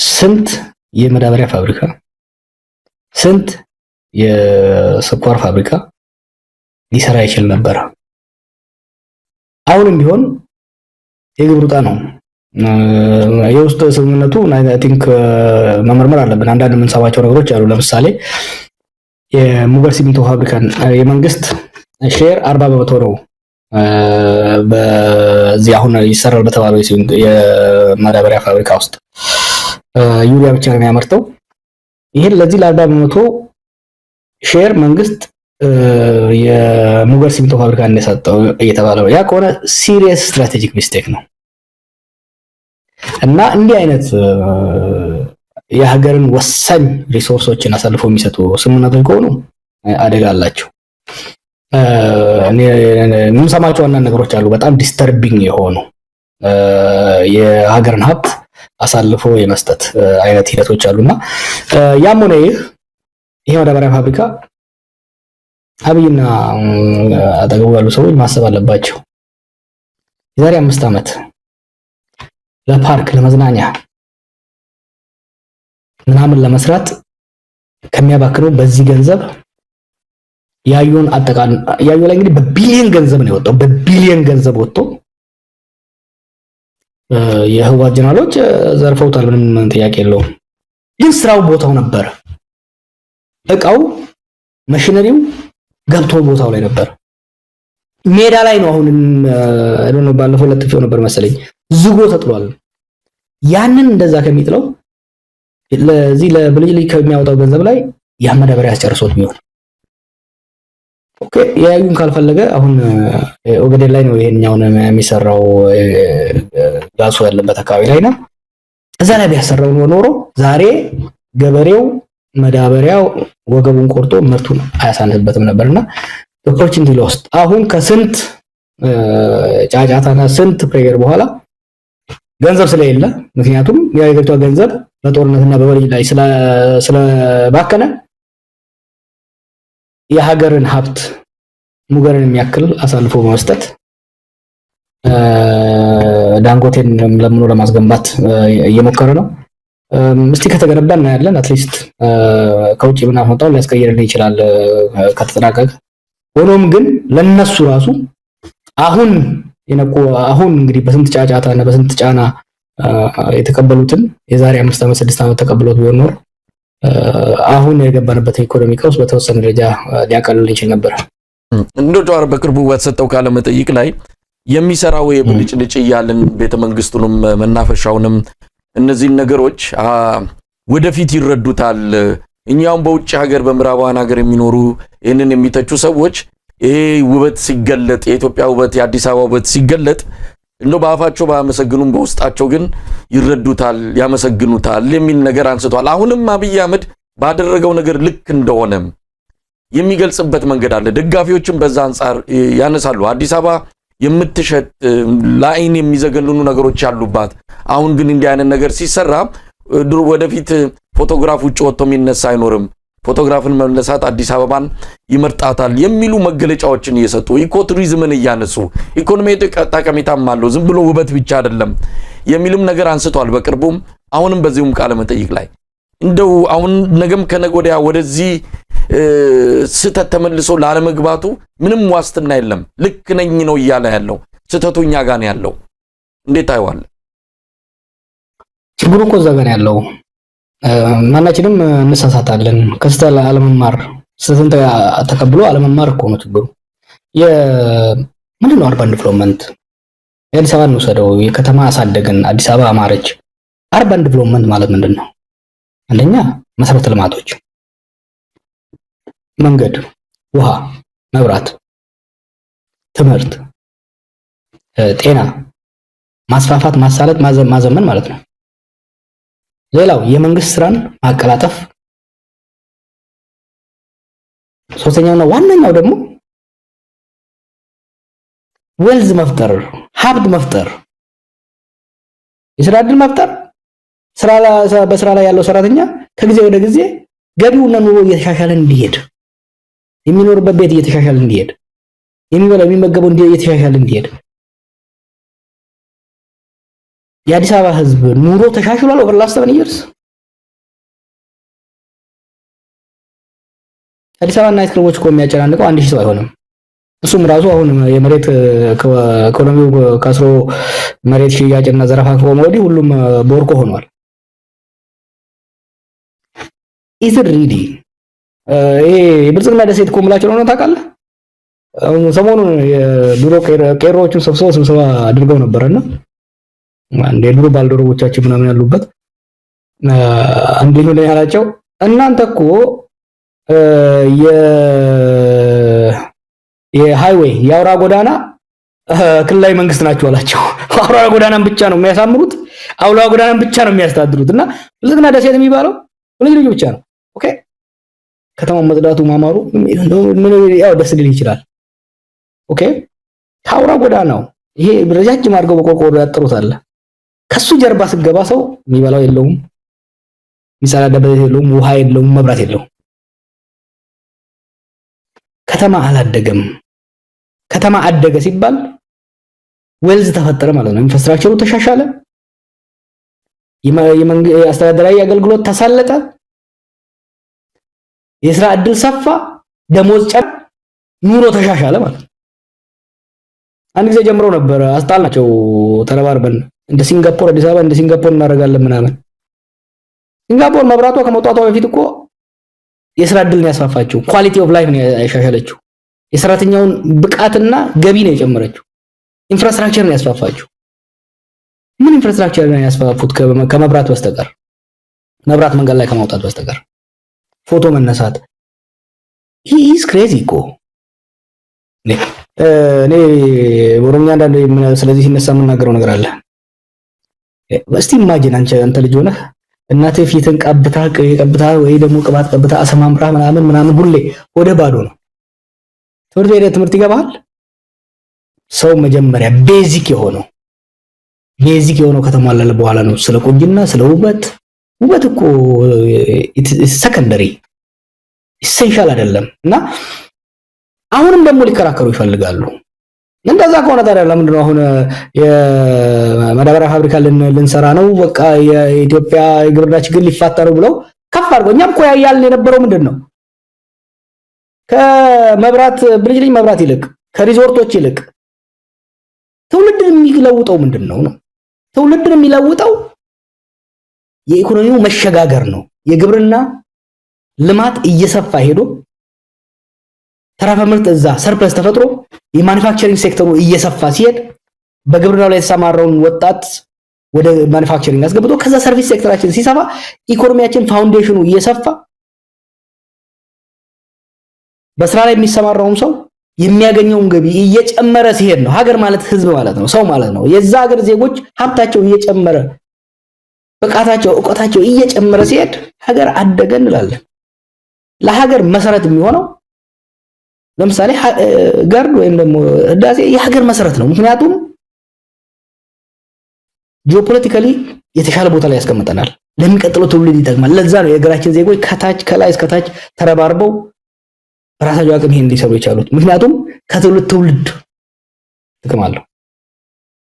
Speaker 1: ስንት የማዳበሪያ ፋብሪካ፣ ስንት የስኳር ፋብሪካ ሊሰራ ይችል ነበር። አሁንም ቢሆን የግብር ዕጣ ነው። የውስጥ ስምምነቱ አይ ቲንክ መመርመር አለብን። አንዳንድ የምንሰማቸው ነገሮች አሉ። ለምሳሌ የሙገር ሲሚንቶ ፋብሪካን የመንግስት ሼር 40% ነው በዚህ አሁን ይሰራል በተባለው የማዳበሪያ ፋብሪካ ውስጥ ዩሪያ ብቻ ነው የሚያመርተው። ይሄን ለዚህ ለ40% ሼር መንግስት የሙገር ሲሚንቶ ፋብሪካ እንደሰጠው እየተባለ ነው። ያ ከሆነ ሲሪየስ ስትራቴጂክ ሚስቴክ ነው እና እንዲህ አይነት የሀገርን ወሳኝ ሪሶርሶችን አሳልፎ የሚሰጡ ስምምነቶች ከሆኑ አደጋ አላቸው። ምን ሰማቸው አንዳንድ ነገሮች አሉ በጣም ዲስተርቢንግ የሆኑ የሀገርን ሀብት አሳልፎ የመስጠት አይነት ሂደቶች አሉና ያም ሆነ ይሄ ማዳበሪያ ፋብሪካ አብይና አጠገቡ ያሉ ሰዎች ማሰብ አለባቸው። የዛሬ 5 ዓመት ለፓርክ ለመዝናኛ ምናምን ለመስራት ከሚያባክነው በዚህ ገንዘብ ያዩን አጠቃላይ ያዩ ላይ እንግዲህ በቢሊየን ገንዘብ ነው የወጣው። በቢሊየን ገንዘብ ወጥቶ የህወሓት ጀነራሎች ዘርፈውታል፣ ምንም ጥያቄ የለውም። ግን ስራው ቦታው ነበር። እቃው መሽነሪው ገብቶ ቦታው ላይ ነበር። ሜዳ ላይ ነው። አሁን አይደለም ባለፈው ለጥፌው ነበር መሰለኝ ዝጎ ተጥሏል። ያንን እንደዛ ከሚጥለው ለዚህ ለብልጭልጭ ከሚያወጣው ገንዘብ ላይ ያመዳበሪያ ያስጨርሶት ቢሆን ኦኬ። ያዩን ካልፈለገ አሁን ኦገዴን ላይ ነው ይሄኛውን የሚሰራው ጋሱ ያለበት አካባቢ ላይ ነው። እዛ ላይ ቢያሰራው ኖሮ ዛሬ ገበሬው መዳበሪያው ወገቡን ቆርጦ ምርቱን አያሳንስበትም ነበርና ኦፖርቹኒቲ ሎስት። አሁን ከስንት ጫጫታና ስንት ፕሬየር በኋላ ገንዘብ ስለሌለ ምክንያቱም የሀገሪቷ ገንዘብ በጦርነትና በወሊድ ላይ ስለባከነ የሀገርን ሀብት ሙገርን የሚያክል አሳልፎ በመስጠት ዳንጎቴን ለምኖ ለማስገንባት እየሞከረ ነው። እስቲ ከተገነባ እናያለን። አትሊስት ከውጭ ምናምን ሊያስቀይርልን ይችላል ከተጠናቀቀ። ሆኖም ግን ለነሱ ራሱ አሁን አሁን እንግዲህ በስንት ጫጫታ እና በስንት ጫና የተቀበሉትን የዛሬ 5 ዓመት 6 ዓመት ተቀብሎት ቢሆን ኖር አሁን የገባንበት ኢኮኖሚ ቀውስ በተወሰነ ደረጃ ሊያቀልል ይችል ነበር።
Speaker 2: እንደው ጀዋር በቅርቡ በተሰጠው ቃለ መጠይቅ ላይ የሚሰራው የብልጭልጭ እያልን ቤተመንግስቱንም መናፈሻውንም እነዚህ ነገሮች ወደፊት ይረዱታል። እኛም በውጭ ሀገር በምዕራባውያን ሀገር የሚኖሩ ይህንን የሚተቹ ሰዎች ይሄ ውበት ሲገለጥ የኢትዮጵያ ውበት የአዲስ አበባ ውበት ሲገለጥ እንደው በአፋቸው ባያመሰግኑም በውስጣቸው ግን ይረዱታል፣ ያመሰግኑታል የሚል ነገር አንስቷል። አሁንም አብይ አህመድ ባደረገው ነገር ልክ እንደሆነ የሚገልጽበት መንገድ አለ። ደጋፊዎችም በዛ አንፃር ያነሳሉ። አዲስ አበባ የምትሸጥ ለአይን የሚዘገንኑ ነገሮች ያሉባት፣ አሁን ግን እንዲህ አይነት ነገር ሲሰራ ድሮ ወደፊት ፎቶግራፍ ውጭ ወጥቶ የሚነሳ አይኖርም፣ ፎቶግራፍን መነሳት አዲስ አበባን ይመርጣታል የሚሉ መገለጫዎችን እየሰጡ ኢኮቱሪዝምን እያነሱ ኢኮኖሚ ጠቀሜታም አለው ዝም ብሎ ውበት ብቻ አይደለም የሚልም ነገር አንስቷል። በቅርቡም አሁንም በዚሁም ቃለ መጠይቅ ላይ እንደው አሁን ነገም ከነገ ወዲያ ወደዚህ ስተት ተመልሶ ላለመግባቱ ምንም ዋስትና የለም። ልክ ነኝ ነው እያለ ያለው፣ ስተቱ እኛ ጋር ነው ያለው። እንዴት አይዋል?
Speaker 1: ችግሩ እኮ እዛ ጋር ያለው ማናችንም እንሳሳታለን። ከስተላ አለመማር ስተትን ተቀብሎ አለመማር እኮ ነው ችግሩ። ምንድነው አርባን ዲቨሎፕመንት? የአዲስ አበባ እንውሰደው፣ የከተማ አሳደገን አዲስ አበባ አማረች። አርባን ዲቨሎፕመንት ማለት ምንድነው? አንደኛ መሰረተ ልማቶች፣ መንገድ፣ ውሃ፣ መብራት፣ ትምህርት፣ ጤና ማስፋፋት፣ ማሳለጥ፣ ማዘመን ማለት ነው። ሌላው የመንግስት ስራን ማቀላጠፍ፣ ሶስተኛውና ዋነኛው ደግሞ ዌልዝ መፍጠር፣ ሀብት መፍጠር፣ የስራ ዕድል መፍጠር። በስራ ላይ ያለው ሰራተኛ ከጊዜ ወደ ጊዜ ገቢውና ኑሮ እየተሻሻለ እንዲሄድ፣ የሚኖርበት ቤት እየተሻሻለ እንዲሄድ፣ የሚበላው የሚመገበው እየተሻሻለ እንዲሄድ። የአዲስ አበባ ህዝብ ኑሮ ተሻሽሏል ኦቨር ላስት 7 years። አዲስ አበባ ናይት ክለቦች እኮ የሚያጨናንቀው 1000 ሰው አይሆንም። እሱም ራሱ አሁን የመሬት ኢኮኖሚው ከስሮ መሬት ሽያጭና ዘረፋ ከሆነ ወዲህ ሁሉም ቦርኮ ሆኗል። ኢዝ ሪዲ ይሄ የብልጽግና ደሴት እኮ ምላቸው ነው ታውቃለህ። አሁን ሰሞኑን የድሮ ቄሮዎቹን ስብሰባ አድርገው ነበርና አንዴ ድሮ ባልደረቦቻችን ምናምን ያሉበት አንዴ ነው ያላቸው፣ እናንተ እኮ የሃይዌይ የአውራ ጎዳና ክልላዊ መንግስት ናቸው አላቸው። አውራ ጎዳናን ብቻ ነው የሚያሳምሩት፣ አውራ ጎዳናን ብቻ ነው የሚያስተዳድሩት እና ብልጽግና ደሴት የሚባለው ልጅ ብቻ ነው። ኦኬ ከተማው መጽዳቱ ማማሩ ያው ደስ ሊል ይችላል። ኦኬ ከአውራ ጎዳናው ይሄ ረጃጅም አድርገው በቆርቆሮ ያጠሩታል። ከሱ ጀርባ ስገባ ሰው የሚበላው የለውም፣ የሚጸዳዳበት የለውም፣ ውሃ የለውም፣ መብራት የለውም። ከተማ አላደገም። ከተማ አደገ ሲባል ዌልዝ ተፈጠረ ማለት ነው። ኢንፍራስትራክቸሩ ተሻሻለ፣ የአስተዳደራዊ አገልግሎት ተሳለጠ፣ የስራ ዕድል ሰፋ፣ ደሞዝ ጨመረ፣ ኑሮ ተሻሻለ ማለት ነው። አንድ ጊዜ ጀምሮ ነበር አስጣልናቸው ተረባርበን እንደ ሲንጋፖር አዲስ አበባ እንደ ሲንጋፖር እናደርጋለን ምናምን። ሲንጋፖር መብራቷ ከመውጣቷ በፊት እኮ የስራ ዕድልን ያስፋፋችው፣ ኳሊቲ ኦፍ ላይፍ ነው ያሻሻለችው፣ የሰራተኛውን ብቃትና ገቢ ነው የጨመረችው፣ ኢንፍራስትራክቸር ነው ያስፋፋችው። ምን ኢንፍራስትራክቸር ነው ያስፋፉት ከመብራት በስተቀር? መብራት መንገድ ላይ ከማውጣት በስተቀር ፎቶ መነሳት። ሂስ ክሬዚ እኮ። እኔ ኦሮምኛ አንዳንዴ ስለዚህ ሲነሳ የምናገረው ነገር አለ። እስቲ ኢማጂን አንተ ልጅ ሆነህ እናትህ ፊትን ቀብታ ወይ ደግሞ ቅባት ቀብታ አሰማምራ ምናምን ሁሌ ወደ ባዶ ነው። ትምህርት ይገባል። ሰው መጀመሪያ ቤዚክ የሆነው ከተሟላለ በኋላ ነው ስለ ቆንጅና ስለ ውበት እኮ ሰከንደሪ ኢሴንሻል አይደለም። እና አሁንም ደግሞ ሊከራከሩ ይፈልጋሉ። እንደዛ ከሆነ ታዲያ ለምንድን ነው አሁን የማዳበሪያ ፋብሪካ ልንሰራ ነው በቃ የኢትዮጵያ የግብርና ችግር ሊፋታ ነው ብለው ከፍ አድርገው እኛም እኮ ያያልን የነበረው ምንድን ነው ከመብራት ብልጭልጭ መብራት ይልቅ ከሪዞርቶች ይልቅ ትውልድን የሚለውጠው ምንድን ነው? ትውልድን የሚለውጠው የኢኮኖሚው መሸጋገር ነው። የግብርና ልማት እየሰፋ ሄዶ ተረፈ ምርት እዛ ሰርፕለስ ተፈጥሮ የማኑፋክቸሪንግ ሴክተሩ እየሰፋ ሲሄድ በግብርናው ላይ የተሰማራውን ወጣት ወደ ማኑፋክቸሪንግ አስገብቶ ከዛ ሰርቪስ ሴክተራችን ሲሰፋ ኢኮኖሚያችን ፋውንዴሽኑ እየሰፋ በስራ ላይ የሚሰማራውም ሰው የሚያገኘውን ገቢ እየጨመረ ሲሄድ ነው። ሀገር ማለት ህዝብ ማለት ነው፣ ሰው ማለት ነው። የዛ ሀገር ዜጎች ሀብታቸው እየጨመረ ብቃታቸው ዕውቀታቸው እየጨመረ ሲሄድ ሀገር አደገ እንላለን። ለሀገር መሰረት የሚሆነው ለምሳሌ ገርድ ወይም ደግሞ ህዳሴ የሀገር መሰረት ነው። ምክንያቱም ጂኦፖለቲካሊ የተሻለ ቦታ ላይ ያስቀምጠናል፣ ለሚቀጥለው ትውልድ ይጠቅማል። ለዛ ነው የሀገራችን ዜጎች ከላይ እስከ ታች ተረባርበው በራሳቸው አቅም ይሄን እንዲሰሩ የቻሉት። ምክንያቱም ከትውልድ ጥቅም አለው።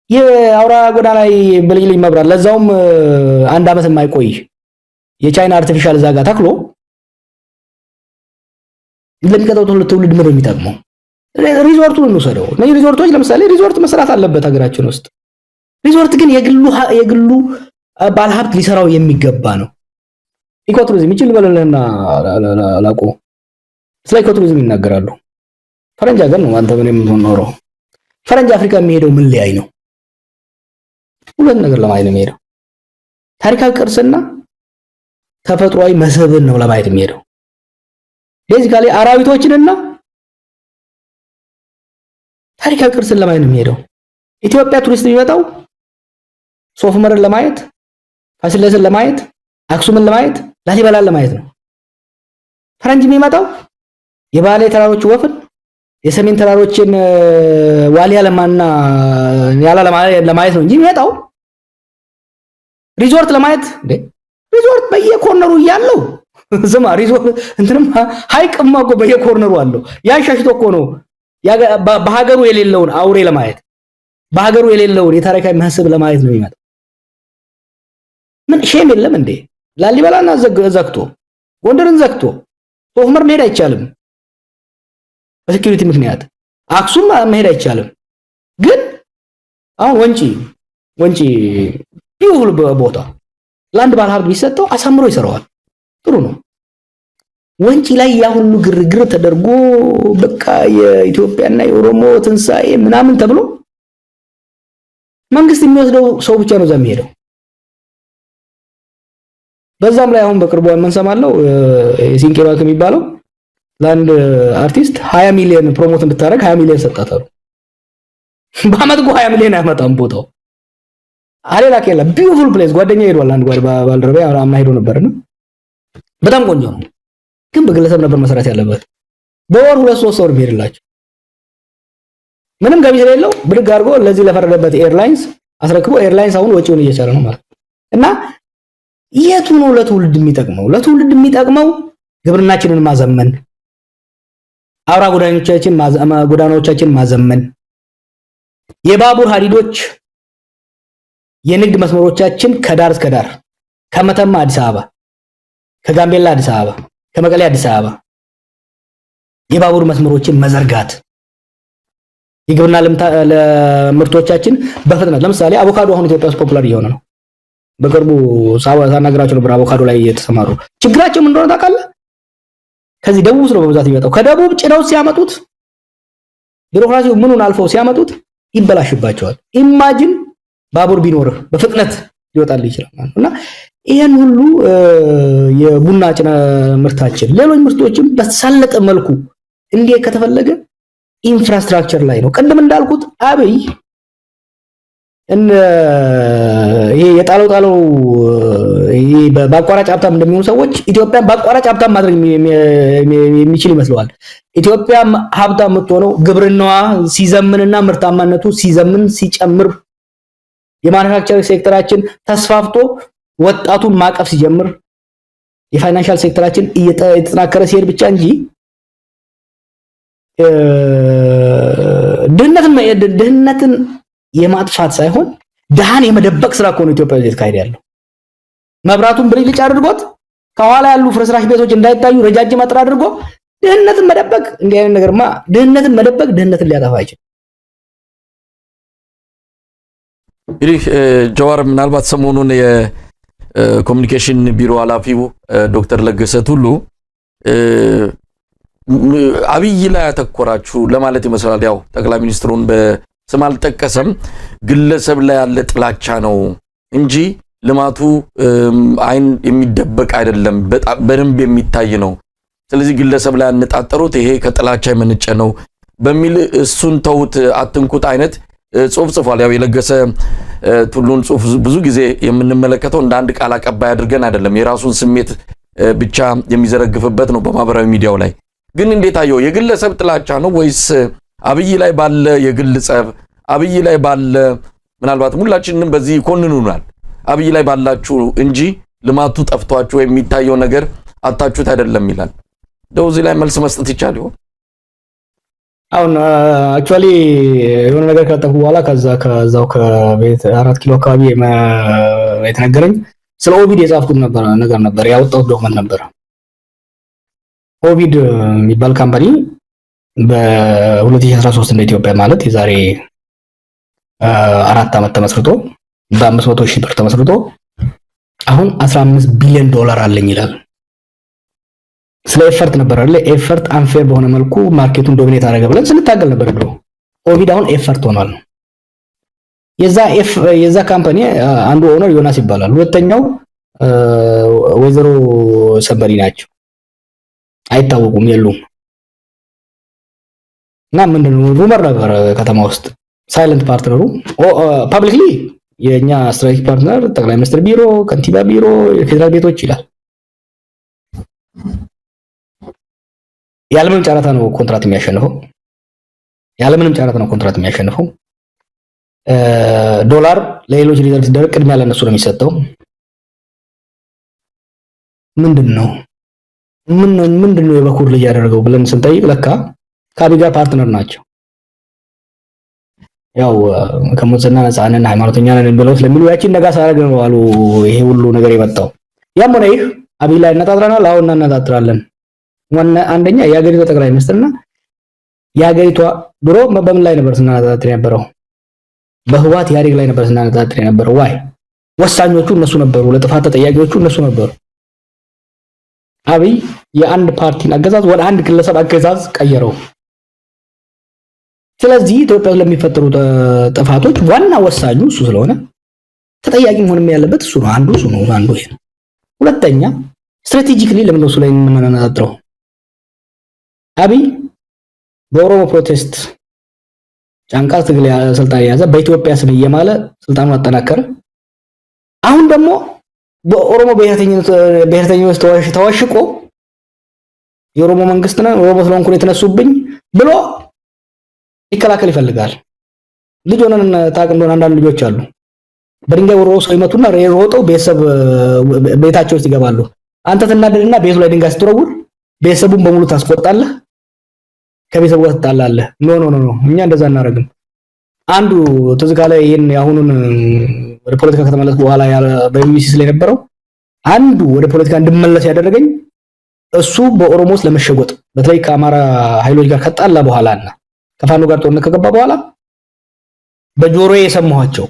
Speaker 1: የአውራ ጎዳና ላይ ብልጭልጭ መብራት ለዛውም አንድ አመት የማይቆይ የቻይና አርቲፊሻል እዛ ጋር ተክሎ ለሚቀጥለው ትውልድ ምን የሚጠቅመው? ሪዞርቱን እንውሰደው። እነዚህ ሪዞርቶች ለምሳሌ ሪዞርት መስራት አለበት ሀገራችን ውስጥ። ሪዞርት ግን የግሉ ባለሀብት ሊሰራው የሚገባ ነው። ኢኮቱሪዝም ይችል በለለና ላቆ ስለ ኢኮቱሪዝም ይናገራሉ። ፈረንጅ ሀገር ነው አንተ ምን የምትኖረው? ፈረንጅ አፍሪካ የሚሄደው ምን ሊያይ ነው? ሁለት ነገር ለማየት ነው የሚሄደው። ታሪካዊ ቅርስና ተፈጥሯዊ መስህብን ነው ለማየት የሚሄደው። ቤዚካሊ አራዊቶችንና ታሪካዊ ቅርስን ለማየት ነው የሚሄደው። ኢትዮጵያ ቱሪስት የሚመጣው ሶፍ ዑመርን ለማየት፣ ፋሲለደስን ለማየት፣ አክሱምን ለማየት፣ ላሊበላን ለማየት ነው። ፈረንጅ የሚመጣው የባሌ ተራሮች ወፍን፣ የሰሜን ተራሮችን ዋሊያ ለማና ያላ ለማየት ነው እንጂ የሚመጣው ሪዞርት ለማየት እንዴ? ሪዞርት በየኮርነሩ እያለው ዝማ ሪዞርት እንትንም ሃይቅማ እኮ በየኮርነሩ አለው። ያን ሻሽቶ እኮ ነው በሀገሩ የሌለውን አውሬ ለማየት በሀገሩ የሌለውን የታሪካዊ መስህብ ለማየት ነው የሚመጣው። ምን ሼም የለም እንዴ? ላሊበላና ዘግቶ ጎንደርን ዘግቶ ሶፍ ዑመር መሄድ አይቻልም በሴኩሪቲ ምክንያት። አክሱም መሄድ አይቻልም። ግን አሁን ወንጪ ቢውል ቦታ ለአንድ ባለሀብት ቢሰጠው አሳምሮ ይሰራዋል። ጥሩ ነው። ወንጪ ላይ ያ ሁሉ ግርግር ተደርጎ በቃ የኢትዮጵያና የኦሮሞ ትንሳኤ ምናምን ተብሎ መንግስት የሚወስደው ሰው ብቻ ነው እዛ የሚሄደው። በዛም ላይ አሁን በቅርቡ የምንሰማለው ሲንቄ ባንክ የሚባለው ለአንድ አርቲስት 20 ሚሊዮን ፕሮሞት እንድታረግ 20 ሚሊዮን ሰጣታሉ። በአመት እኮ 20 ሚሊዮን አያመጣም ቦታው። አሌላ ከላ ቢዩቲፉል ፕሌስ ጓደኛ ሄዷል። አንድ ባልደረባ አምና ሄዶ ነበርና በጣም ቆንጆ ነው። ግን በግለሰብ ነበር መስራት ያለበት። በወር 2-3 ሰው ቢሄድላቸው ምንም ገቢ ስለሌለው ብድግ አድርጎ ለዚህ ለፈረደበት ኤርላይንስ አስረክቦ ኤርላይንስ አሁን ወጪውን እየቻለ ነው ማለት እና የቱ ነው ለትውልድ የሚጠቅመው? ለትውልድ የሚጠቅመው ግብርናችንን ማዘመን፣ አውራ ጎዳናዎቻችን ማዘመን፣ የባቡር ሀዲዶች የንግድ መስመሮቻችን ከዳር እስከ ዳር ከመተማ አዲስ አበባ፣ ከጋምቤላ አዲስ አበባ፣ ከመቀሌ አዲስ አበባ የባቡር መስመሮችን መዘርጋት፣ የግብርና ለምርቶቻችን በፍጥነት ለምሳሌ አቮካዶ አሁን ኢትዮጵያ ውስጥ ፖፑላር እየሆነ ነው። በቅርቡ ሳናግራቸው ነበር አቮካዶ ላይ የተሰማሩ። ችግራቸው ምን እንደሆነ ታውቃለህ? ከዚህ ደቡብ ነው በብዛት የሚመጣው። ከደቡብ ጭነው ሲያመጡት ቢሮክራሲው ምኑን አልፈው ሲያመጡት ይበላሽባቸዋል። ኢማጂን ባቡር ቢኖር በፍጥነት ሊወጣል ይችላል ማለት እና ይሄን ሁሉ የቡና ጭነ ምርታችን ሌሎች ምርቶችም በተሳለጠ መልኩ እንዴ ከተፈለገ ኢንፍራስትራክቸር ላይ ነው። ቀደም እንዳልኩት አብይ ይሄ የጣለው ይሄ በአቋራጭ ሀብታም እንደሚሆኑ ሰዎች ኢትዮጵያን በአቋራጭ ሀብታም ማድረግ የሚችል ይመስለዋል። ኢትዮጵያ ሀብታም የምትሆነው ግብርናዋ ሲዘምንና ምርታማነቱ ሲዘምን ሲጨምር የማኑፋክቸሪንግ ሴክተራችን ተስፋፍቶ ወጣቱን ማቀፍ ሲጀምር የፋይናንሻል ሴክተራችን እየተጠናከረ ሲሄድ ብቻ እንጂ ድህነትን የማጥፋት ሳይሆን ድሃን የመደበቅ ስራ እኮ ነው ኢትዮጵያ ውስጥ የተካሄደ ያለው። መብራቱን ብልጭ አድርጎት ከኋላ ያሉ ፍርስራሽ ቤቶች እንዳይታዩ ረጃጅም አጥር አድርጎ ድህነትን መደበቅ። እንዲህ አይነት ነገርማ ድህነትን መደበቅ ድህነትን ሊያጠፋ አይችልም።
Speaker 2: እንግዲህ ጀዋር ምናልባት ሰሞኑን የኮሙኒኬሽን ቢሮ ኃላፊው ዶክተር ለገሰ ቱሉ አብይ ላይ ያተኮራችሁ ለማለት ይመስላል። ያው ጠቅላይ ሚኒስትሩን በስም አልጠቀሰም፣ ግለሰብ ላይ ያለ ጥላቻ ነው እንጂ ልማቱ አይን የሚደበቅ አይደለም፣ በደንብ የሚታይ ነው። ስለዚህ ግለሰብ ላይ ያነጣጠሩት ይሄ ከጥላቻ የመነጨ ነው በሚል እሱን ተውት አትንኩት አይነት ጽሁፍ ጽፏል። ያው የለገሰ ቱሉን ጽሁፍ ብዙ ጊዜ የምንመለከተው እንደ አንድ ቃል አቀባይ አድርገን አይደለም፣ የራሱን ስሜት ብቻ የሚዘረግፍበት ነው በማህበራዊ ሚዲያው ላይ። ግን እንዴት አየው? የግለሰብ ጥላቻ ነው ወይስ አብይ ላይ ባለ የግል ጸብ፣ አብይ ላይ ባለ ምናልባት ሁላችንንም በዚህ ይኮንኑናል፣ አብይ ላይ ባላችሁ እንጂ ልማቱ ጠፍቷችሁ የሚታየው ነገር አጣችሁት አይደለም ይላል። እዚህ ላይ መልስ መስጠት ይቻል ይሆን?
Speaker 1: አሁን አክቹአሊ የሆነ ነገር ከጠፉ በኋላ ከዛው ከቤት 4 ኪሎ አካባቢ የተነገረኝ ስለ ኦቪድ የጻፍኩት ነገር ነበር፣ ያወጣሁት ዶክመንት ነበር። ኦቪድ የሚባል ካምፓኒ በ2013 እንደ ኢትዮጵያ ማለት የዛሬ 4 ዓመት ተመስርቶ በ500 ሺህ ብር ተመስርቶ አሁን 15 ቢሊዮን ዶላር አለኝ ይላል። ስለ ኤፈርት ነበር አይደል? ኤፈርት አንፌር በሆነ መልኩ ማርኬቱን ዶሚኔት አደረገ ብለን ስንታገል ነበር ድሮ። ኦቪድ አሁን ኤፈርት ሆኗል። የዛ ካምፓኒ አንዱ ኦነር ዮናስ ይባላል፣ ሁለተኛው ወይዘሮ ሰንበሪ ናቸው። አይታወቁም፣ የሉም። እና ምንድነው ሩመር ነበር ከተማ ውስጥ ሳይለንት ፓርትነሩ ፐብሊክሊ የኛ ስትራቴጂክ ፓርትነር ጠቅላይ ሚኒስትር ቢሮ፣ ከንቲባ ቢሮ፣ የፌደራል ቤቶች ይላል። ያለምንም ጨረታ ነው ኮንትራት የሚያሸንፈው። ያለምንም ጨረታ ነው ኮንትራት የሚያሸንፈው። ዶላር ለሌሎች ሪዘርቭ ሲደረግ ቅድሚያ ለነሱ ነው የሚሰጠው። ምንድነው የበኩር ልጅ ያደረገው ብለን ስንጠይቅ ለካ ከአብይ ጋር ፓርትነር ናቸው። ያው ከሙስና ነፃ ነን ሃይማኖተኛ ነን ብለው ስለሚሉ ያቺን ነጋስ አደረገ ነው አሉ። ይሄ ሁሉ ነገር የመጣው ያም ሆነ ይህ አብይ ላይ እናጣጥራናል። አሁን እናጣጥራለን። አንደኛ የሀገሪቷ ጠቅላይ ሚኒስትርና የሀገሪቷ ድሮ በምን ላይ ነበር ስናጣጥር የነበረው? በህዋት ኢህአዴግ ላይ ነበር ስናጣጥር የነበረው። ዋይ ወሳኞቹ እነሱ ነበሩ፣ ለጥፋት ተጠያቂዎቹ እነሱ ነበሩ። አብይ የአንድ ፓርቲን አገዛዝ ወደ አንድ ግለሰብ አገዛዝ ቀየረው። ስለዚህ ኢትዮጵያ ለሚፈጠሩ ጥፋቶች ዋና ወሳኙ እሱ ስለሆነ ተጠያቂ መሆንም ያለበት እሱ ነው። አንዱ ይሄ ነው። ሁለተኛ ስትራቴጂካሊ ለምን ነው እሱ ላይ የምናነጣጥረው? አብይ በኦሮሞ ፕሮቴስት ጫንቃ ትግል ስልጣን የያዘ በኢትዮጵያ ስም እየማለ ስልጣኑን አጠናከረ። አሁን ደግሞ በኦሮሞ ብሔርተኝነት ተዋሽቆ የኦሮሞ መንግስት ነው ኦሮሞ ስለሆንኩ የተነሱብኝ ብሎ ሊከላከል ይፈልጋል። ልጅ ሆነን ታውቅ እንደሆነ አንዳንድ ልጆች አሉ በድንጋይ ወሮ ሰው ይመቱና ሮጠው ቤታቸው ውስጥ ይገባሉ። አንተ ትናደድና ቤቱ ላይ ድንጋይ ስትወረውር ቤተሰቡን በሙሉ ታስቆጣለህ፣ ከቤተሰቡ ጋር ትጣላለህ። ኖ እኛ እንደዛ እናደርግም። አንዱ ትዝ ካለ ይሄን ያሁኑን ወደ ፖለቲካ ከተመለስኩ በኋላ በቢቢሲ ስለነበረው አንዱ ወደ ፖለቲካ እንድመለስ ያደረገኝ እሱ በኦሮሞስ ለመሸጎጥ በተለይ ከአማራ ኃይሎች ጋር ከጣላ በኋላና ከፋኖ ጋር ጦርነት ከገባ በኋላ በጆሮዬ የሰማኋቸው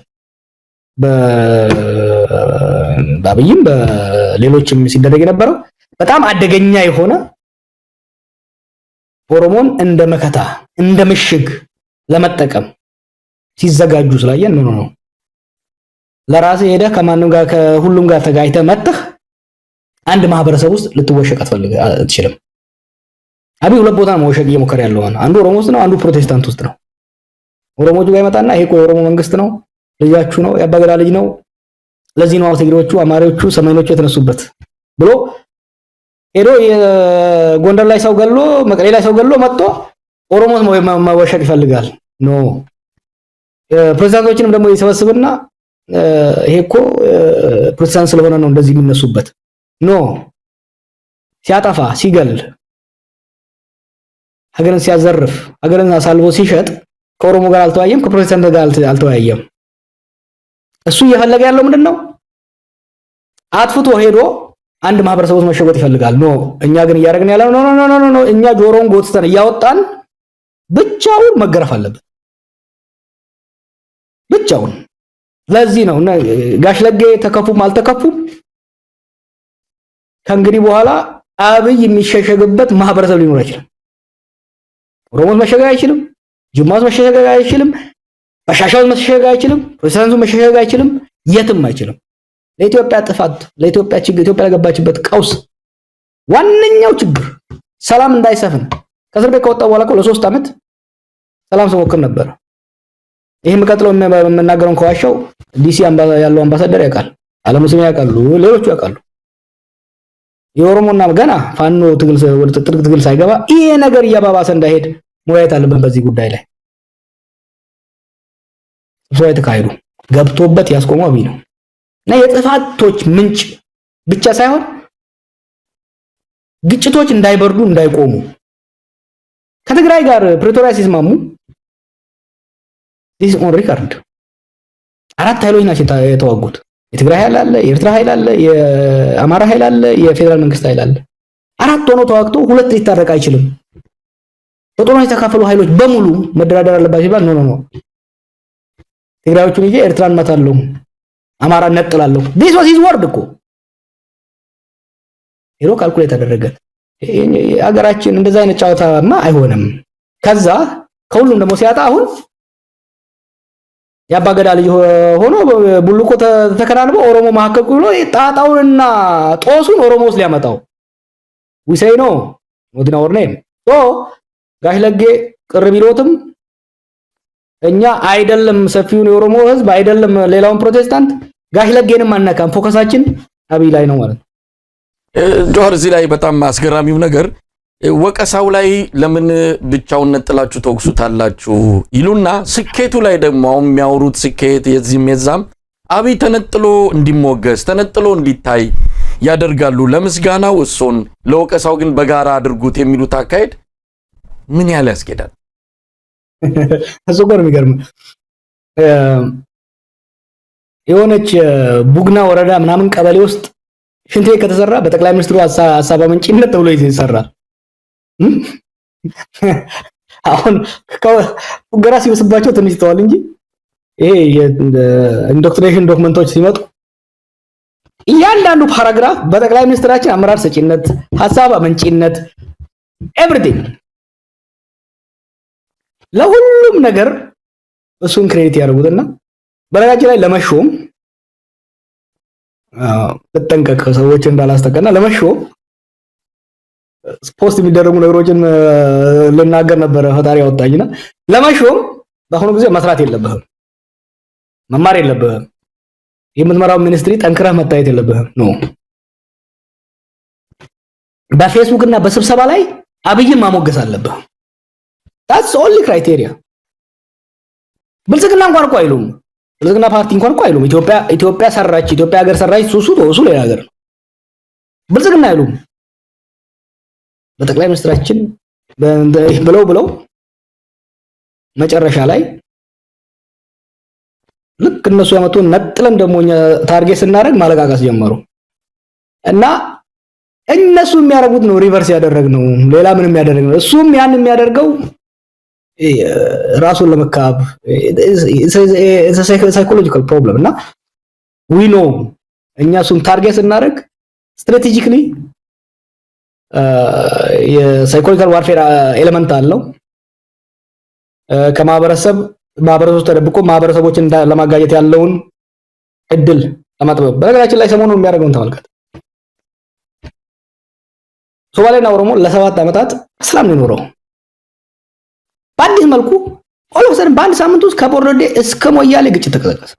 Speaker 1: በአብይም በሌሎችም ሲደረግ የነበረው በጣም አደገኛ የሆነ ኦሮሞን እንደ መከታ እንደ ምሽግ ለመጠቀም ሲዘጋጁ ስላየን ነው። ለራስህ ሄደህ ከማንም ጋር ከሁሉም ጋር ተጋጭተህ መጥተህ አንድ ማህበረሰብ ውስጥ ልትወሸቅ አትችልም። አብይ ሁለት ቦታ ነው መወሸቅ እየሞከረ ያለው። አንዱ ኦሮሞ ውስጥ ነው፣ አንዱ ፕሮቴስታንት ውስጥ ነው። ኦሮሞቹ ጋር ይመጣና ይሄ እኮ የኦሮሞ መንግስት ነው፣ ልጃችሁ ነው፣ የአባገዳ ልጅ ነው፣ ለዚህ ነው ትግሬዎቹ፣ አማራዎቹ፣ ሰሜኖቹ የተነሱበት ብሎ ሄዶ የጎንደር ላይ ሰው ገሎ መቀሌ ላይ ሰው ገሎ መጥቶ ኦሮሞ መወሸቅ ይፈልጋል። ኖ ፕሮቴስታንቶችንም ደግሞ ይሰበስብና ይሄ እኮ ፕሮቴስታንት ስለሆነ ነው እንደዚህ የሚነሱበት። ኖ ሲያጠፋ ሲገል ሀገርን ሲያዘርፍ ሀገርን አሳልፎ ሲሸጥ ከኦሮሞ ጋር አልተወያየም፣ ከፕሮቴስታንት ጋር አልተወያየም። እሱ እየፈለገ ያለው ምንድነው? አጥፍቶ ሄዶ አንድ ማህበረሰብ ውስጥ መሸጎጥ ይፈልጋል። ኖ እኛ ግን እያደረግን ያለው ኖ እኛ ጆሮን ጎትተን እያወጣን ብቻውን መገረፍ አለበት፣ ብቻውን። ለዚህ ነው ጋሽ ለጌ ተከፉም አልተከፉም ከእንግዲህ በኋላ አብይ የሚሸሸግበት ማህበረሰብ ሊኖር አይችልም። ኦሮሞስ መሸሸግ አይችልም፣ ጅማስ መሸሸግ አይችልም፣ በሻሻው መሸሸግ አይችልም፣ ፕሮቴስታንቱ መሸሸግ አይችልም፣ የትም አይችልም። ለኢትዮጵያ ጥፋት፣ ለኢትዮጵያ ችግር፣ ኢትዮጵያ ለገባችበት ቀውስ ዋነኛው ችግር ሰላም እንዳይሰፍን ከእስር ቤት ከወጣ በኋላ ለ3 ዓመት ሰላም ስሞክር ነበር። ይሄ መቀጥለው የምናገረውን ከዋሻው ዲሲ ያለው አምባሳደር ያውቃል፣ አለሙ ስሜ ያውቃሉ፣ ሌሎቹ ያውቃሉ። የኦሮሞና ገና ፋኖ ትግል ወደ ጥልቅ ትግል ሳይገባ ይሄ ነገር እያባባሰ እንዳይሄድ መወያየት አለብን። በዚህ ጉዳይ ላይ ስብሰባ ተካሂዱ ገብቶበት ያስቆመው አብይ ነው እና የጥፋቶች ምንጭ ብቻ ሳይሆን ግጭቶች እንዳይበርዱ እንዳይቆሙ ከትግራይ ጋር ፕሪቶሪያ ሲስማሙ this on record 4 ኃይሎች ናቸው የተዋጉት። የትግራይ ኃይል አለ፣ የኤርትራ ኃይል አለ፣ የአማራ ኃይል አለ፣ የፌደራል መንግስት ኃይል አለ። 4 ሆኖ ተዋግቶ 2 ሊታረቅ አይችልም። በጦርነት የተካፈሉ ኃይሎች በሙሉ መደራደር አለባቸው ሲባል ኖ ትግራዮቹን ይዤ ኤርትራን መታለሁ፣ አማራን ነጥላለሁ። this was his word እኮ ሄሮ ካልኩሌት አደረገ። ሀገራችን እንደዛ አይነት ጫወታማ አይሆንም። ከዛ ከሁሉም ደግሞ ሲያጣ አሁን ያባገዳ ልጅ ሆኖ ቡልኮ ተከናንቦ ኦሮሞ ማከክ ብሎ ጣጣውንና ጦሱን ኦሮሞ ውስጥ ሊያመጣው we say no what in our name so ጋሽ ለጌ ቅር ቢሎትም እኛ አይደለም ሰፊውን የኦሮሞ ህዝብ አይደለም ሌላውን ፕሮቴስታንት ጋሽ ለጌንም አነካም። ፎከሳችን አብይ ላይ ነው ማለት ነው።
Speaker 2: ጆሃር እዚህ ላይ በጣም አስገራሚው ነገር ወቀሳው ላይ ለምን ብቻውን ነጥላችሁ ተወቅሱታላችሁ ይሉና ስኬቱ ላይ ደግሞ የሚያወሩት ስኬት የዚህም የዛም አብይ ተነጥሎ እንዲሞገስ ተነጥሎ እንዲታይ ያደርጋሉ። ለምስጋናው እሱን ለወቀሳው ግን በጋራ አድርጉት የሚሉት አካሄድ ምን ያህል ያስኬዳል?
Speaker 1: እሱ ጋር የሚገርም የሆነች ቡግና ወረዳ ምናምን ቀበሌ ውስጥ ሽንት ቤት ከተሰራ በጠቅላይ ሚኒስትሩ ሐሳብ አመንጭነት ተብሎ ይሰራል። አሁን ገራ ሲወስባቸው ትንሽ ተዋል እንጂ ይሄ የኢንዶክትሪኔሽን ዶክመንቶች ሲመጡ እያንዳንዱ ፓራግራፍ በጠቅላይ ሚኒስትራችን አመራር ሰጪነት ሐሳብ አመንጭነት ኤቭሪቲንግ ለሁሉም ነገር እሱን ክሬዲት ያደርጉትና በረጋጭ ላይ ለመሾም ተጠንቀቀ ሰዎች እንዳላስተቀና ለመሾም ፖስት የሚደረጉ ነገሮችን ልናገር ነበር። ፈጣሪ ያወጣኝና ለመሾም በአሁኑ ጊዜ መስራት የለብህም፣ መማር የለብህም፣ የምትመራው ሚኒስትሪ ጠንክረህ መታየት የለብህም ነው። በፌስቡክ እና በስብሰባ ላይ አብይን ማሞገስ አለብህ። that's only criteria። ብልጽግና እንኳን እኮ አይሉም፣ ብልጽግና ፓርቲ እንኳን እኮ አይሉም። ኢትዮጵያ ሰራች፣ ኢትዮጵያ ሀገር ሰራች፣ ሱሱ ሌላ ሀገር ብልጽግና አይሉም። በጠቅላይ ሚኒስትራችን ብለው መጨረሻ ላይ ልክ እነሱ ያመጡን ነጥለን ደሞኛ ታርጌት ስናደርግ ማለቃቀስ ጀመሩ እና እነሱ የሚያደርጉት ነው ሪቨርስ ያደረግነው፣ ሌላ ምንም ያደረግነው። እሱም ያን የሚያደርገው ራሱን ለመካብ ሳይኮሎጂካል ፕሮብለም እና ዊ ኖ እኛ እሱን ታርጌት ስናደርግ ስትራቴጂካሊ የሳይኮሎጂካል ዋርፌር ኤሌመንት አለው። ከማህበረሰብ ተደብቆ ማህበረሰቦችን ለማጋጨት ያለውን እድል ለማጥበብ በነገራችን ላይ ሰሞኑን የሚያደርገውን ተመልከት። ሶማሌና ኦሮሞ ለ7 ዓመታት ሰላም ነው የኖረው። በአዲስ መልኩ ኦሎሰን በአንድ ሳምንት ውስጥ ከቦርዶዴ እስከ ሞያሌ ግጭት ተቀሰቀሰ።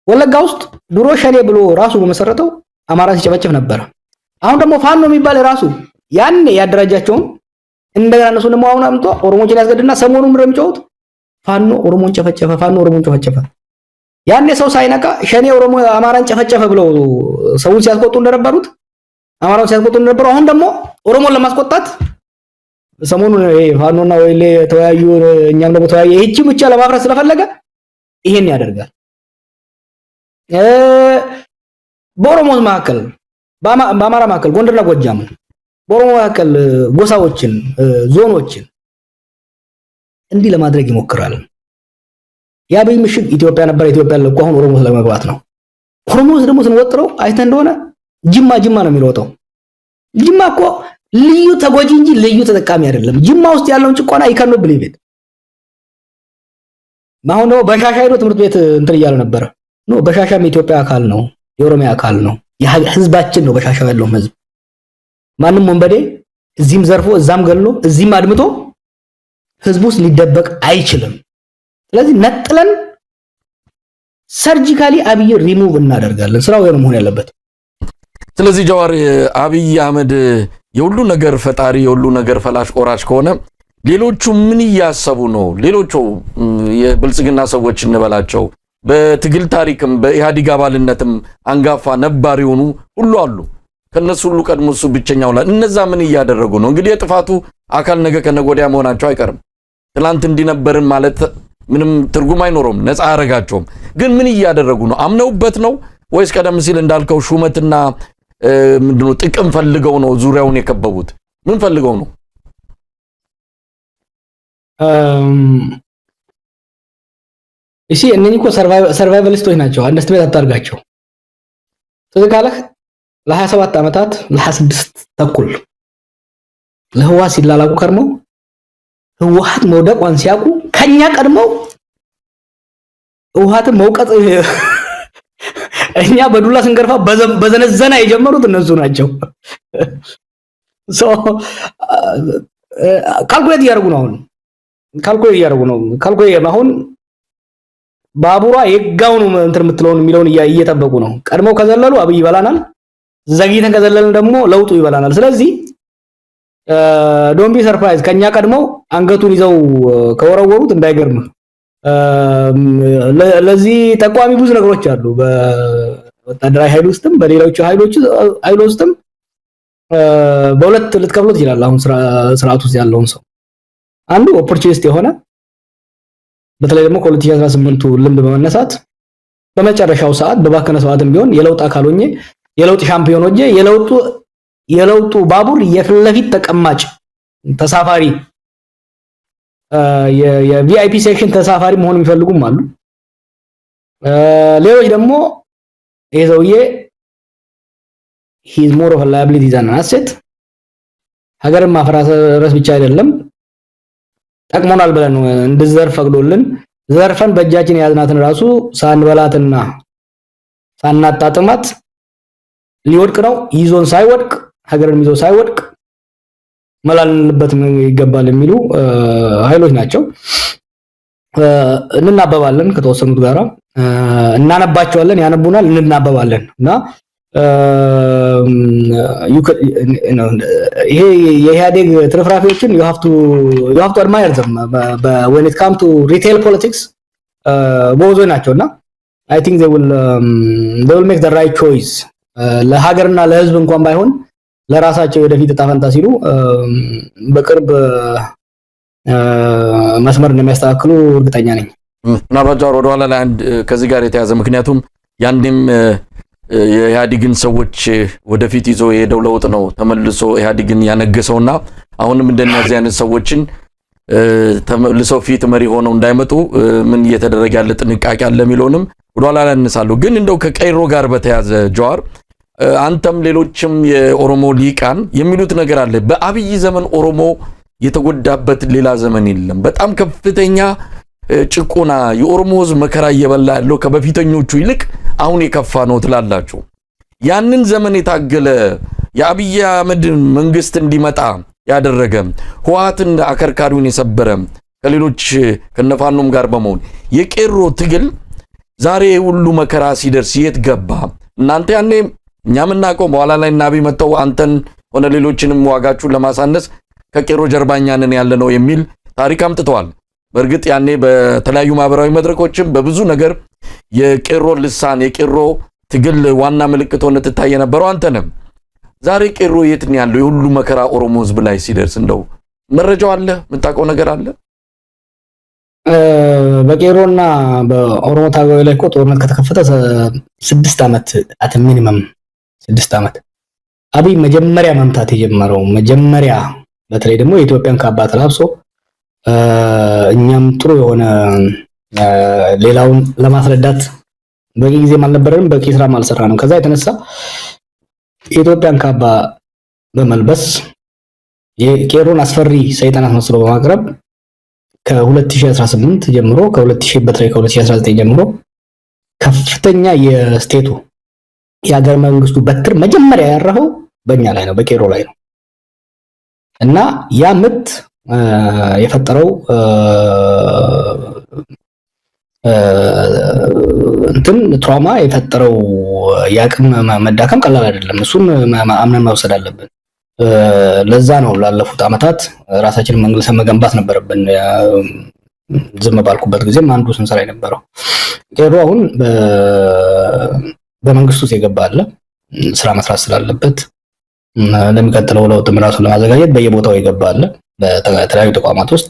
Speaker 1: ወለጋ ውስጥ ድሮ ሸኔ ብሎ ራሱ በመሰረተው አማራን ሲጨፈጭፍ ነበር። አሁን ደግሞ ፋኖ የሚባል ራሱ ያኔ ያደራጃቸውን እንደገና እነሱ ደግሞ አሁን አምጦ ኦሮሞችን ያስገድና ሰሞኑን ምንም ጨውት ፋኖ ኦሮሞን ጨፈጨፈ፣ ፋኖ ኦሮሞን ጨፈጨፈ። ያኔ ሰው ሳይነቃ ሸኔ ኦሮሞ አማራን ጨፈጨፈ ብለው ሰውን ሲያስቆጡ እንደነበሩት አማራውን ሲያስቆጡ እንደነበሩ አሁን ደግሞ ኦሮሞን ለማስቆጣት ሰሞኑን ፋኖና ወይሌ ተወያዩ፣ እኛም ደግሞ ተወያየ። ይህቺ ብቻ ለማፍረስ ስለፈለገ ይሄን ያደርጋል። በኦሮሞስ መካከል በአማራ መካከል ጎንደርና ጎጃም በኦሮሞ መካከል ጎሳዎችን ዞኖችን እንዲህ ለማድረግ ይሞክራል። የአብይ ምሽግ ኢትዮጵያ ነበር። ኢትዮጵያ ለቆ አሁን ኦሮሞ ስለመግባት ነው። ኦሮሞስ ደግሞ ስንወጥረው አይተህ እንደሆነ ጅማ ነው የሚሮጠው። ጅማ እኮ ልዩ ተጎጂ እንጂ ልዩ ተጠቃሚ አይደለም። ጅማ ውስጥ ያለውን ጭቆና ይከኖ ብሊቤት አሁን ነው በሻሻ ሄዶ ትምህርት ቤት እንትን እያለ ነበር። ኖ በሻሻም የኢትዮጵያ አካል ነው፣ የኦሮሚያ አካል ነው፣ የህዝባችን ነው። በሻሻ ያለው ህዝብ ማንም ወንበዴ እዚህም ዘርፎ እዛም ገሎ እዚህም አድምቶ ህዝቡ ውስጥ ሊደበቅ አይችልም። ስለዚህ ነጥለን ሰርጂካሊ አብይ ሪሙቭ እናደርጋለን። ስራው ነው መሆን ያለበት።
Speaker 2: ስለዚህ ጀዋር አብይ አህመድ የሁሉ ነገር ፈጣሪ የሁሉ ነገር ፈላሽ ቆራጭ ከሆነ ሌሎቹ ምን እያሰቡ ነው? ሌሎቹ የብልጽግና ሰዎች እንበላቸው በትግል ታሪክም በኢህአዲግ አባልነትም አንጋፋ ነባር የሆኑ ሁሉ አሉ። ከነሱ ሁሉ ቀድሞ እሱ ብቸኛው ላይ እነዛ ምን እያደረጉ ነው? እንግዲህ የጥፋቱ አካል ነገ ከነገ ወዲያ መሆናቸው አይቀርም። ትላንት እንዲነበርን ማለት ምንም ትርጉም አይኖረውም፣ ነፃ አያረጋቸውም። ግን ምን እያደረጉ ነው? አምነውበት ነው ወይስ ቀደም ሲል እንዳልከው ሹመትና ምንድነው ጥቅም ፈልገው ነው ዙሪያውን የከበቡት? ምን ፈልገው ነው?
Speaker 1: እሺ እነኚህ እኮ ሰርቫይቫሊስቶች ናቸው። አንደስትሜት አታርጋቸው። ስለዚህ ለ27 ዓመታት ለ26 ተኩል ለህወሓት ሲላላቁ ከርመው ህወሓት መውደቋን ሲያውቁ ከኛ ቀድመው ህወሓትን መውቀጥ እኛ በዱላ ስንገርፋ በዘነዘና የጀመሩት እነሱ ናቸው። ካልኩሌት እያደረጉ ነው። አሁን ባቡሯ የጋው ነው እንትን የምትለውን የሚለውን እየጠበቁ ነው። ቀድመው ከዘለሉ አብይ ይበላናል፣ ዘግይተን ከዘለልን ደግሞ ለውጡ ይበላናል። ስለዚህ ዶንት ቢ ሰርፕራይዝ። ከኛ ቀድመው አንገቱን ይዘው ከወረወሩት እንዳይገርም። ለዚህ ጠቋሚ ብዙ ነገሮች አሉ። በወታደራዊ ኃይል ውስጥም በሌሎች ኃይል ውስጥም በሁለት ልትከፍሉት ይችላል። አሁን ስርዓት ውስጥ ያለውን ሰው አንዱ ኦፖርቹኒስት የሆነ በተለይ ደግሞ ከ2018 ልምድ በመነሳት በመጨረሻው ሰዓት በባከነ ሰዓትም ቢሆን የለውጥ አካል ሆኜ የለውጥ ሻምፒዮን ሆኜ የለውጡ ባቡር የፊት ለፊት ተቀማጭ ተሳፋሪ የቪአይፒ ሴክሽን ተሳፋሪ መሆን የሚፈልጉም አሉ። ሌሎች ደግሞ ይሄ ሰውዬ ሂዝ ሞር ኦፍ ላያቢሊቲ ዛን አሴት ሀገርን ማፍረስ ብቻ አይደለም ጠቅሞናል ብለን እንድዘርፍ ፈቅዶልን ዘርፈን በእጃችን የያዝናትን ራሱ ሳንበላትና ሳናጣጥማት ሊወድቅ ነው። ይዞን ሳይወድቅ ሀገርን ይዞ ሳይወድቅ መላልንበት ይገባል የሚሉ ኃይሎች ናቸው። እንናበባለን፣ ከተወሰኑት ጋራ እናነባቸዋለን፣ ያነቡናል፣ እንናበባለን እና ይሄ የኢህአዴግ ትርፍራፊዎችን you have to admire them when it comes to retail politics ጎበዞች ናቸውና I think they will make the right choice ለሀገርና ለህዝብ እንኳን ባይሆን ለራሳቸው ወደፊት ተጣፈንታ ሲሉ በቅርብ መስመር እንደሚያስተካክሉ እርግጠኛ ነኝ።
Speaker 2: ናባጃር ወደ ኋላ ላይ አንድ ከዚህ ጋር የተያዘ ምክንያቱም ያንንም የኢህአዲግን ሰዎች ወደፊት ይዞ የሄደው ለውጥ ነው ተመልሶ ኢህአዲግን ያነገሰውና አሁንም እንደነዚህ አይነት ሰዎችን ተመልሰው ፊት መሪ ሆነው እንዳይመጡ ምን እየተደረገ ያለ ጥንቃቄ አለ የሚለውንም ወደኋላ ላነሳለሁ። ግን እንደው ከቀይሮ ጋር በተያዘ ጀዋር አንተም ሌሎችም የኦሮሞ ሊቃን የሚሉት ነገር አለ። በአብይ ዘመን ኦሮሞ የተጎዳበት ሌላ ዘመን የለም። በጣም ከፍተኛ ጭቆና የኦሮሞ ሕዝብ መከራ እየበላ ያለው ከበፊተኞቹ ይልቅ አሁን የከፋ ነው ትላላችሁ። ያንን ዘመን የታገለ የአብይ አህመድ መንግስት እንዲመጣ ያደረገ ህወሓትን አከርካሪውን የሰበረ ከሌሎች ከነፋኖም ጋር በመሆን የቄሮ ትግል ዛሬ ሁሉ መከራ ሲደርስ የት ገባ? እናንተ ያኔ እኛም እናውቀው በኋላ ላይ ናቢ መተው አንተን ሆነ ሌሎችንም ዋጋችሁን ለማሳነስ ከቄሮ ጀርባኛንን ያለ ነው የሚል ታሪክ አምጥተዋል። በእርግጥ ያኔ በተለያዩ ማህበራዊ መድረኮችም በብዙ ነገር የቄሮ ልሳን የቄሮ ትግል ዋና ምልክት ሆነ ትታይ የነበረው አንተ ነህ። ዛሬ ቄሮ የት ነው ያለው? የሁሉ መከራ ኦሮሞ ህዝብ ላይ ሲደርስ እንደው መረጃው አለ? የምታውቀው ነገር አለ?
Speaker 1: በቄሮና በኦሮሞ ታጋዮች ላይ እኮ ጦርነት ከተከፈተ 6 ዓመት አት ሚኒመም 6 ዓመት አብይ መጀመሪያ መምታት የጀመረው መጀመሪያ በተለይ ደግሞ የኢትዮጵያን ካባ ተላብሶ እኛም ጥሩ የሆነ ሌላውን ለማስረዳት በቂ ጊዜም አልነበረንም፣ በቂ ስራም አልሰራንም። ከዛ የተነሳ የኢትዮጵያን ካባ በመልበስ የቄሮን አስፈሪ ሰይጣናት መስሎ በማቅረብ ከ2018 ጀምሮ ከ2019 ጀምሮ ከፍተኛ የስቴቱ የሀገር መንግስቱ በትር መጀመሪያ ያረፈው በእኛ ላይ ነው፣ በቄሮ ላይ ነው። እና ያ ምት የፈጠረው ትራውማ የፈጠረው ያቅም መዳከም ቀላል አይደለም። እሱን አምነን መውሰድ አለብን። ለዛ ነው ላለፉት አመታት ራሳችንን መንግስትን መገንባት ነበረብን። ዝም ባልኩበት ጊዜም አንዱ ስንሰራ የነበረው ቄሮ አሁን በመንግስቱ ውስጥ የገባ አለ ስራ መስራት ስላለበት ለሚቀጥለው ለውጥ ራሱን ለማዘጋጀት በየቦታው የገባ አለ። በተለያዩ ተቋማት ውስጥ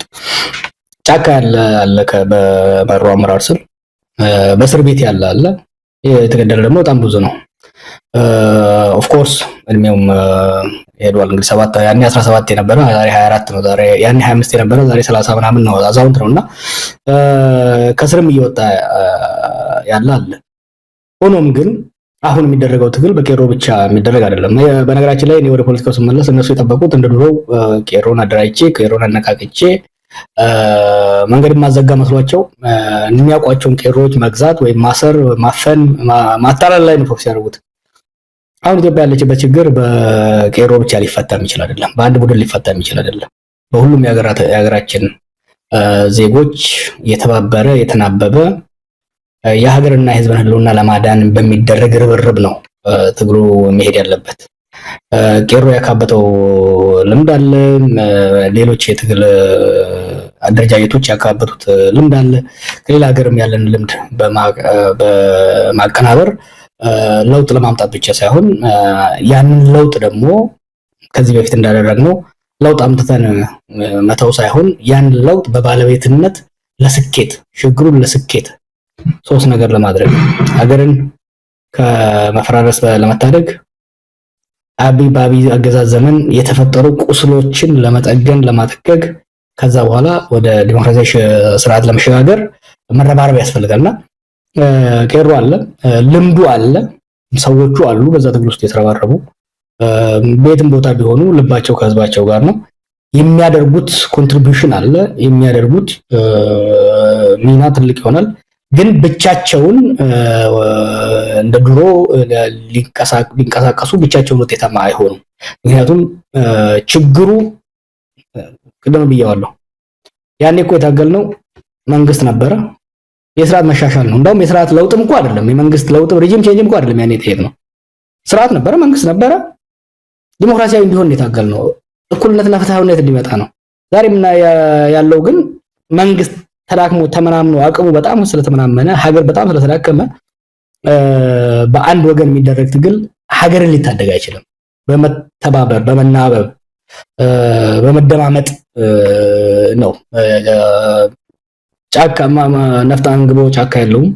Speaker 1: ጫካ ያለ በመሩ አመራር ስር በእስር ቤት ያለ አለ። የተገደለ ደግሞ በጣም ብዙ ነው። ኦፍ ኮርስ እድሜውም ሄዷል። እንግዲህ 7 ያኔ 17 የነበረ ዛሬ 24 ነው። ዛሬ ያኔ 25 የነበረ ዛሬ 30 ምናምን ነው። አዛውንት ነውና ከስርም እየወጣ ያለ አለ። ሆኖም ግን አሁን የሚደረገው ትግል በቄሮ ብቻ የሚደረግ አይደለም። በነገራችን ላይ እኔ ወደ ፖለቲካው ስመለስ እነሱ የጠበቁት እንደድሮው ቄሮን አደራጅቼ ቄሮን አነቃቅቼ መንገድ ማዘጋ መስሏቸው የሚያውቋቸውን ቄሮዎች መግዛት ወይም ማሰር፣ ማፈን፣ ማታለል ላይ ነው ፎከስ ያደርጉት። አሁን ኢትዮጵያ ያለችበት ችግር በቄሮ ብቻ ሊፈታ የሚችል አይደለም። በአንድ ቡድን ሊፈታ የሚችል አይደለም። በሁሉም የሀገራችን ዜጎች የተባበረ የተናበበ የሀገርና የሕዝብን ህልውና ለማዳን በሚደረግ ርብርብ ነው ትግሉ መሄድ ያለበት። ቄሮ ያካበተው ልምድ አለ። ሌሎች የትግል አደረጃጀቶች ያካበቱት ልምድ አለ። ከሌላ ሀገርም ያለን ልምድ በማቀናበር ለውጥ ለማምጣት ብቻ ሳይሆን ያንን ለውጥ ደግሞ ከዚህ በፊት እንዳደረግነው ለውጥ አምጥተን መተው ሳይሆን ያን ለውጥ በባለቤትነት ለስኬት ሽግሩን ለስኬት 3 ነገር ለማድረግ ሀገርን ከመፈራረስ ለመታደግ በአብይ አገዛዝ ዘመን የተፈጠሩ ቁስሎችን ለመጠገን ለማጠገግ ከዛ በኋላ ወደ ዲሞክራሲያዊ ስርዓት ለመሸጋገር መረባረብ ያስፈልጋልና ቄሮ አለ፣ ልምዱ አለ፣ ሰዎቹ አሉ በዛ ትግል ውስጥ የተረባረቡ ቤትም ቦታ ቢሆኑ ልባቸው ከህዝባቸው ጋር ነው። የሚያደርጉት ኮንትሪቢዩሽን አለ፣ የሚያደርጉት ሚና ትልቅ ይሆናል። ግን ብቻቸውን እንደ ድሮ ሊንቀሳቀሱ ብቻቸውን ውጤታማ አይሆኑም። ምክንያቱም ችግሩ ቅድም ብያዋለሁ። ያኔ እኮ የታገልነው መንግስት ነበረ፣ የስርዓት መሻሻል ነው። እንደውም የስርዓት ለውጥም እኮ አይደለም፣ የመንግስት ለውጥም ሪጂም ቼንጅም እኮ አይደለም። ያኔ የጠየቅነው ስርዓት ነበረ፣ መንግስት ነበረ፣ ዲሞክራሲያዊ እንዲሆን የታገልነው እኩልነትና ፍትሃዊነት እንዲመጣ ነው። ዛሬም ያለው ግን መንግስት ተዳክሞ ተመናምኖ አቅሙ በጣም ስለተመናመነ ሀገር በጣም ስለተዳከመ በአንድ ወገን የሚደረግ ትግል ሀገርን ሊታደግ አይችልም። በመተባበር በመናበብ በመደማመጥ ነው። ጫካ ነፍጥ አንግቦ ጫካ ያለውም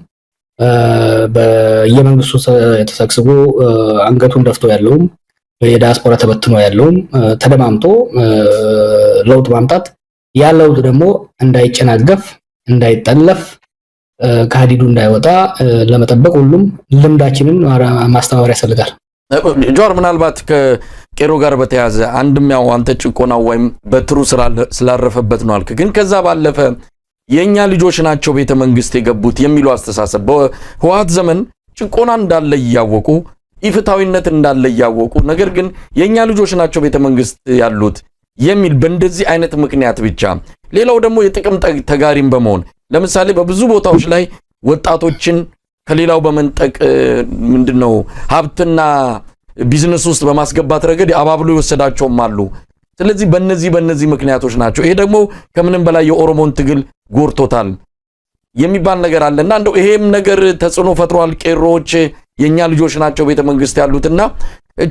Speaker 1: በየመንግስቱ ተሰግስጎ አንገቱን ደፍቶ ያለውም የዲያስፖራ ተበትኖ ያለውም ተደማምጦ ለውጥ ማምጣት ያለው ደግሞ እንዳይጨናገፍ እንዳይጠለፍ ከሀዲዱ እንዳይወጣ ለመጠበቅ ሁሉም ልምዳችንን ማስተባበር ያስፈልጋል።
Speaker 2: ጆር ምናልባት ከቄሮ ጋር በተያዘ አንድም ያው አንተ ጭቆናው ወይም በትሩ ስላረፈበት ነው አልክ። ግን ከዛ ባለፈ የኛ ልጆች ናቸው ቤተ መንግስት የገቡት የሚሉ አስተሳሰብ በህወሓት ዘመን ጭቆና እንዳለ ያወቁ ኢፍታዊነት እንዳለ ያወቁ ነገር ግን የኛ ልጆች ናቸው ቤተ መንግስት ያሉት የሚል በእንደዚህ አይነት ምክንያት ብቻ ሌላው ደግሞ የጥቅም ተጋሪም በመሆን ለምሳሌ በብዙ ቦታዎች ላይ ወጣቶችን ከሌላው በመንጠቅ ምንድነው ሀብትና ቢዝነስ ውስጥ በማስገባት ረገድ አባብሎ ይወሰዳቸውም አሉ። ስለዚህ በእነዚህ ምክንያቶች ናቸው። ይሄ ደግሞ ከምንም በላይ የኦሮሞን ትግል ጎርቶታል የሚባል ነገር አለና እንደው ይሄም ነገር ተጽዕኖ ፈጥሯል። ቄሮዎች የኛ ልጆች ናቸው ቤተ መንግስት ያሉትና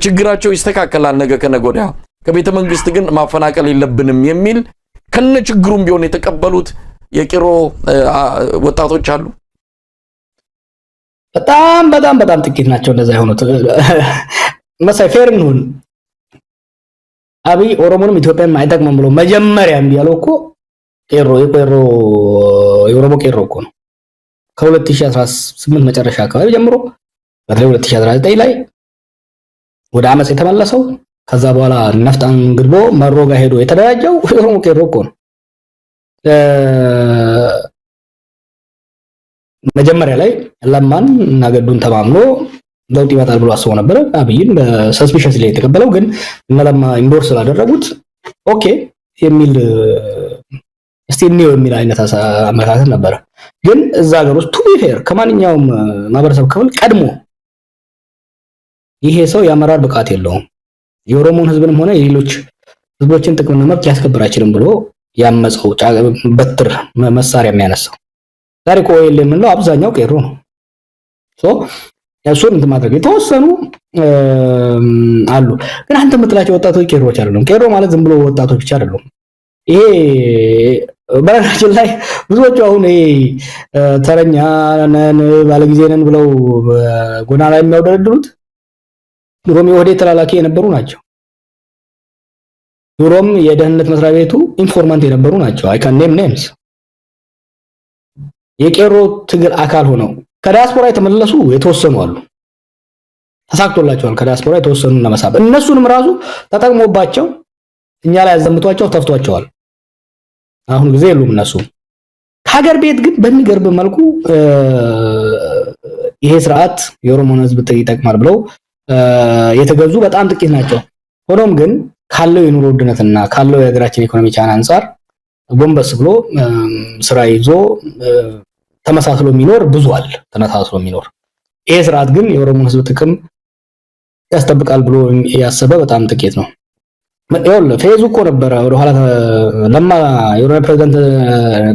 Speaker 2: ችግራቸው ይስተካከላል ነገ ከነገ ወዲያ ከቤተ መንግስት ግን ማፈናቀል የለብንም የሚል ከነ ችግሩም ቢሆን የተቀበሉት የቄሮ ወጣቶች አሉ።
Speaker 1: በጣም ጥቂት ናቸው እንደዛ የሆኑት። መሳይ ፌር እንሁን አብይ ኦሮሞንም ኢትዮጵያን አይጠቅምም ብሎ መጀመሪያ ያለው እኮ የኦሮሞ ቄሮ እኮ ነው። ከ2018 መጨረሻ አካባቢ ጀምሮ በተለይ 2019 ላይ ወደ አመጽ የተመለሰው ከዛ በኋላ ነፍጣን ግድቦ መሮ ጋር ሄዶ የተደራጀው የኦሮሞ ቄሮ እኮ ነው። መጀመሪያ ላይ ለማን እና ገዱን ተማምኖ ለውጥ ይመጣል ብሎ አስቦ ነበር። አብይን በሰስፒሸስ ላይ የተቀበለው ግን እነ ለማ ኢንዶርስ ስላደረጉት ኦኬ የሚል እስቲኒዮ የሚል አይነት አመለካከት ነበር። ግን እዛ ሀገር ውስጥ ቱ ቢ ፌር ከማንኛውም ማህበረሰብ ክፍል ቀድሞ ይሄ ሰው የአመራር ብቃት የለውም የኦሮሞን ህዝብንም ሆነ የሌሎች ህዝቦችን ጥቅምና መብት ሊያስከብር አይችልም ብሎ ያመፀው በትር መሳሪያ የሚያነሳው ዛሬ ቆይል የምንለው አብዛኛው ቄሮ ነው። እሱን እንትን ማድረግ የተወሰኑ አሉ። ግን አንተ የምትላቸው ወጣቶች ቄሮዎች አይደሉም። ቄሮ ማለት ዝም ብሎ ወጣቶች ብቻ አይደሉም። ይሄ በራችን ላይ ብዙዎቹ አሁን ይሄ ተረኛ ነን ባለጊዜ ነን ብለው ጎና ላይ የሚያወደድሩት ድሮም የወዴ ተላላኪ የነበሩ ናቸው። ድሮም የደህንነት መስሪያ ቤቱ ኢንፎርማንት የነበሩ ናቸው። አይ ካን ኔም ኔምስ የቄሮ ትግል አካል ሆነው ከዲያስፖራ የተመለሱ የተወሰኑ አሉ። ተሳክቶላቸዋል። ከዲያስፖራ የተወሰኑ ለመሳብ እነሱንም ራሱ ተጠቅሞባቸው እኛ ላይ ያዘምቷቸው ተፍቷቸዋል። አሁን ጊዜ የሉም እነሱ። ከሀገር ቤት ግን በሚገርብ መልኩ ይሄ ስርዓት የኦሮሞን ህዝብ ይጠቅማል ብለው የተገዙ በጣም ጥቂት ናቸው። ሆኖም ግን ካለው የኑሮ ውድነትና ካለው የሀገራችን ኢኮኖሚ ቻና አንፃር ጎንበስ ብሎ ስራ ይዞ ተመሳስሎ የሚኖር ብዙ አለ። ተነሳስሎ የሚኖር ይሄ ስርዓት ግን የኦሮሞን ህዝብ ጥቅም ያስጠብቃል ብሎ ያሰበ በጣም ጥቂት ነው። ይኸውልህ ፌዙ እኮ ነበረ ወደ ኋላ ለማ የኦሮሚያ ፕሬዝዳንት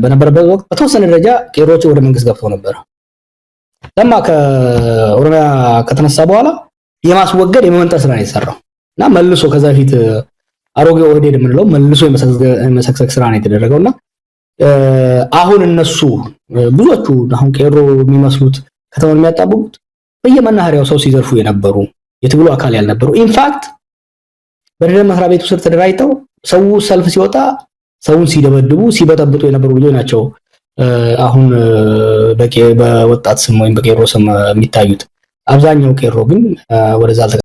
Speaker 1: በነበረበት ወቅት በተወሰነ ደረጃ ቄሮዎች ወደ መንግስት ገብተው ነበር። ለማ ከኦሮሚያ ከተነሳ በኋላ የማስወገድ የመመንጠር ስራ ነው የሰራው እና መልሶ ከዛ ፊት አሮጌ ኦህዴድ የምንለው መልሶ የመሰክሰክ ስራ ነው የተደረገውና አሁን እነሱ ብዙዎቹ አሁን ቄሮ የሚመስሉት ከተማውን የሚያጣብቁት በየመናኸሪያው ሰው ሲዘርፉ የነበሩ የትግሉ አካል ያልነበሩ ኢንፋክት በደህንነት መስሪያ ቤቱ ስር ተደራጅተው ሰው ሰልፍ ሲወጣ ሰውን ሲደበድቡ ሲበጠብጡ የነበሩ ልጆች ናቸው። አሁን በወጣት ስም ወይም በቄሮ ስም የሚታዩት አብዛኛው ቄሮ ግን ወደዛ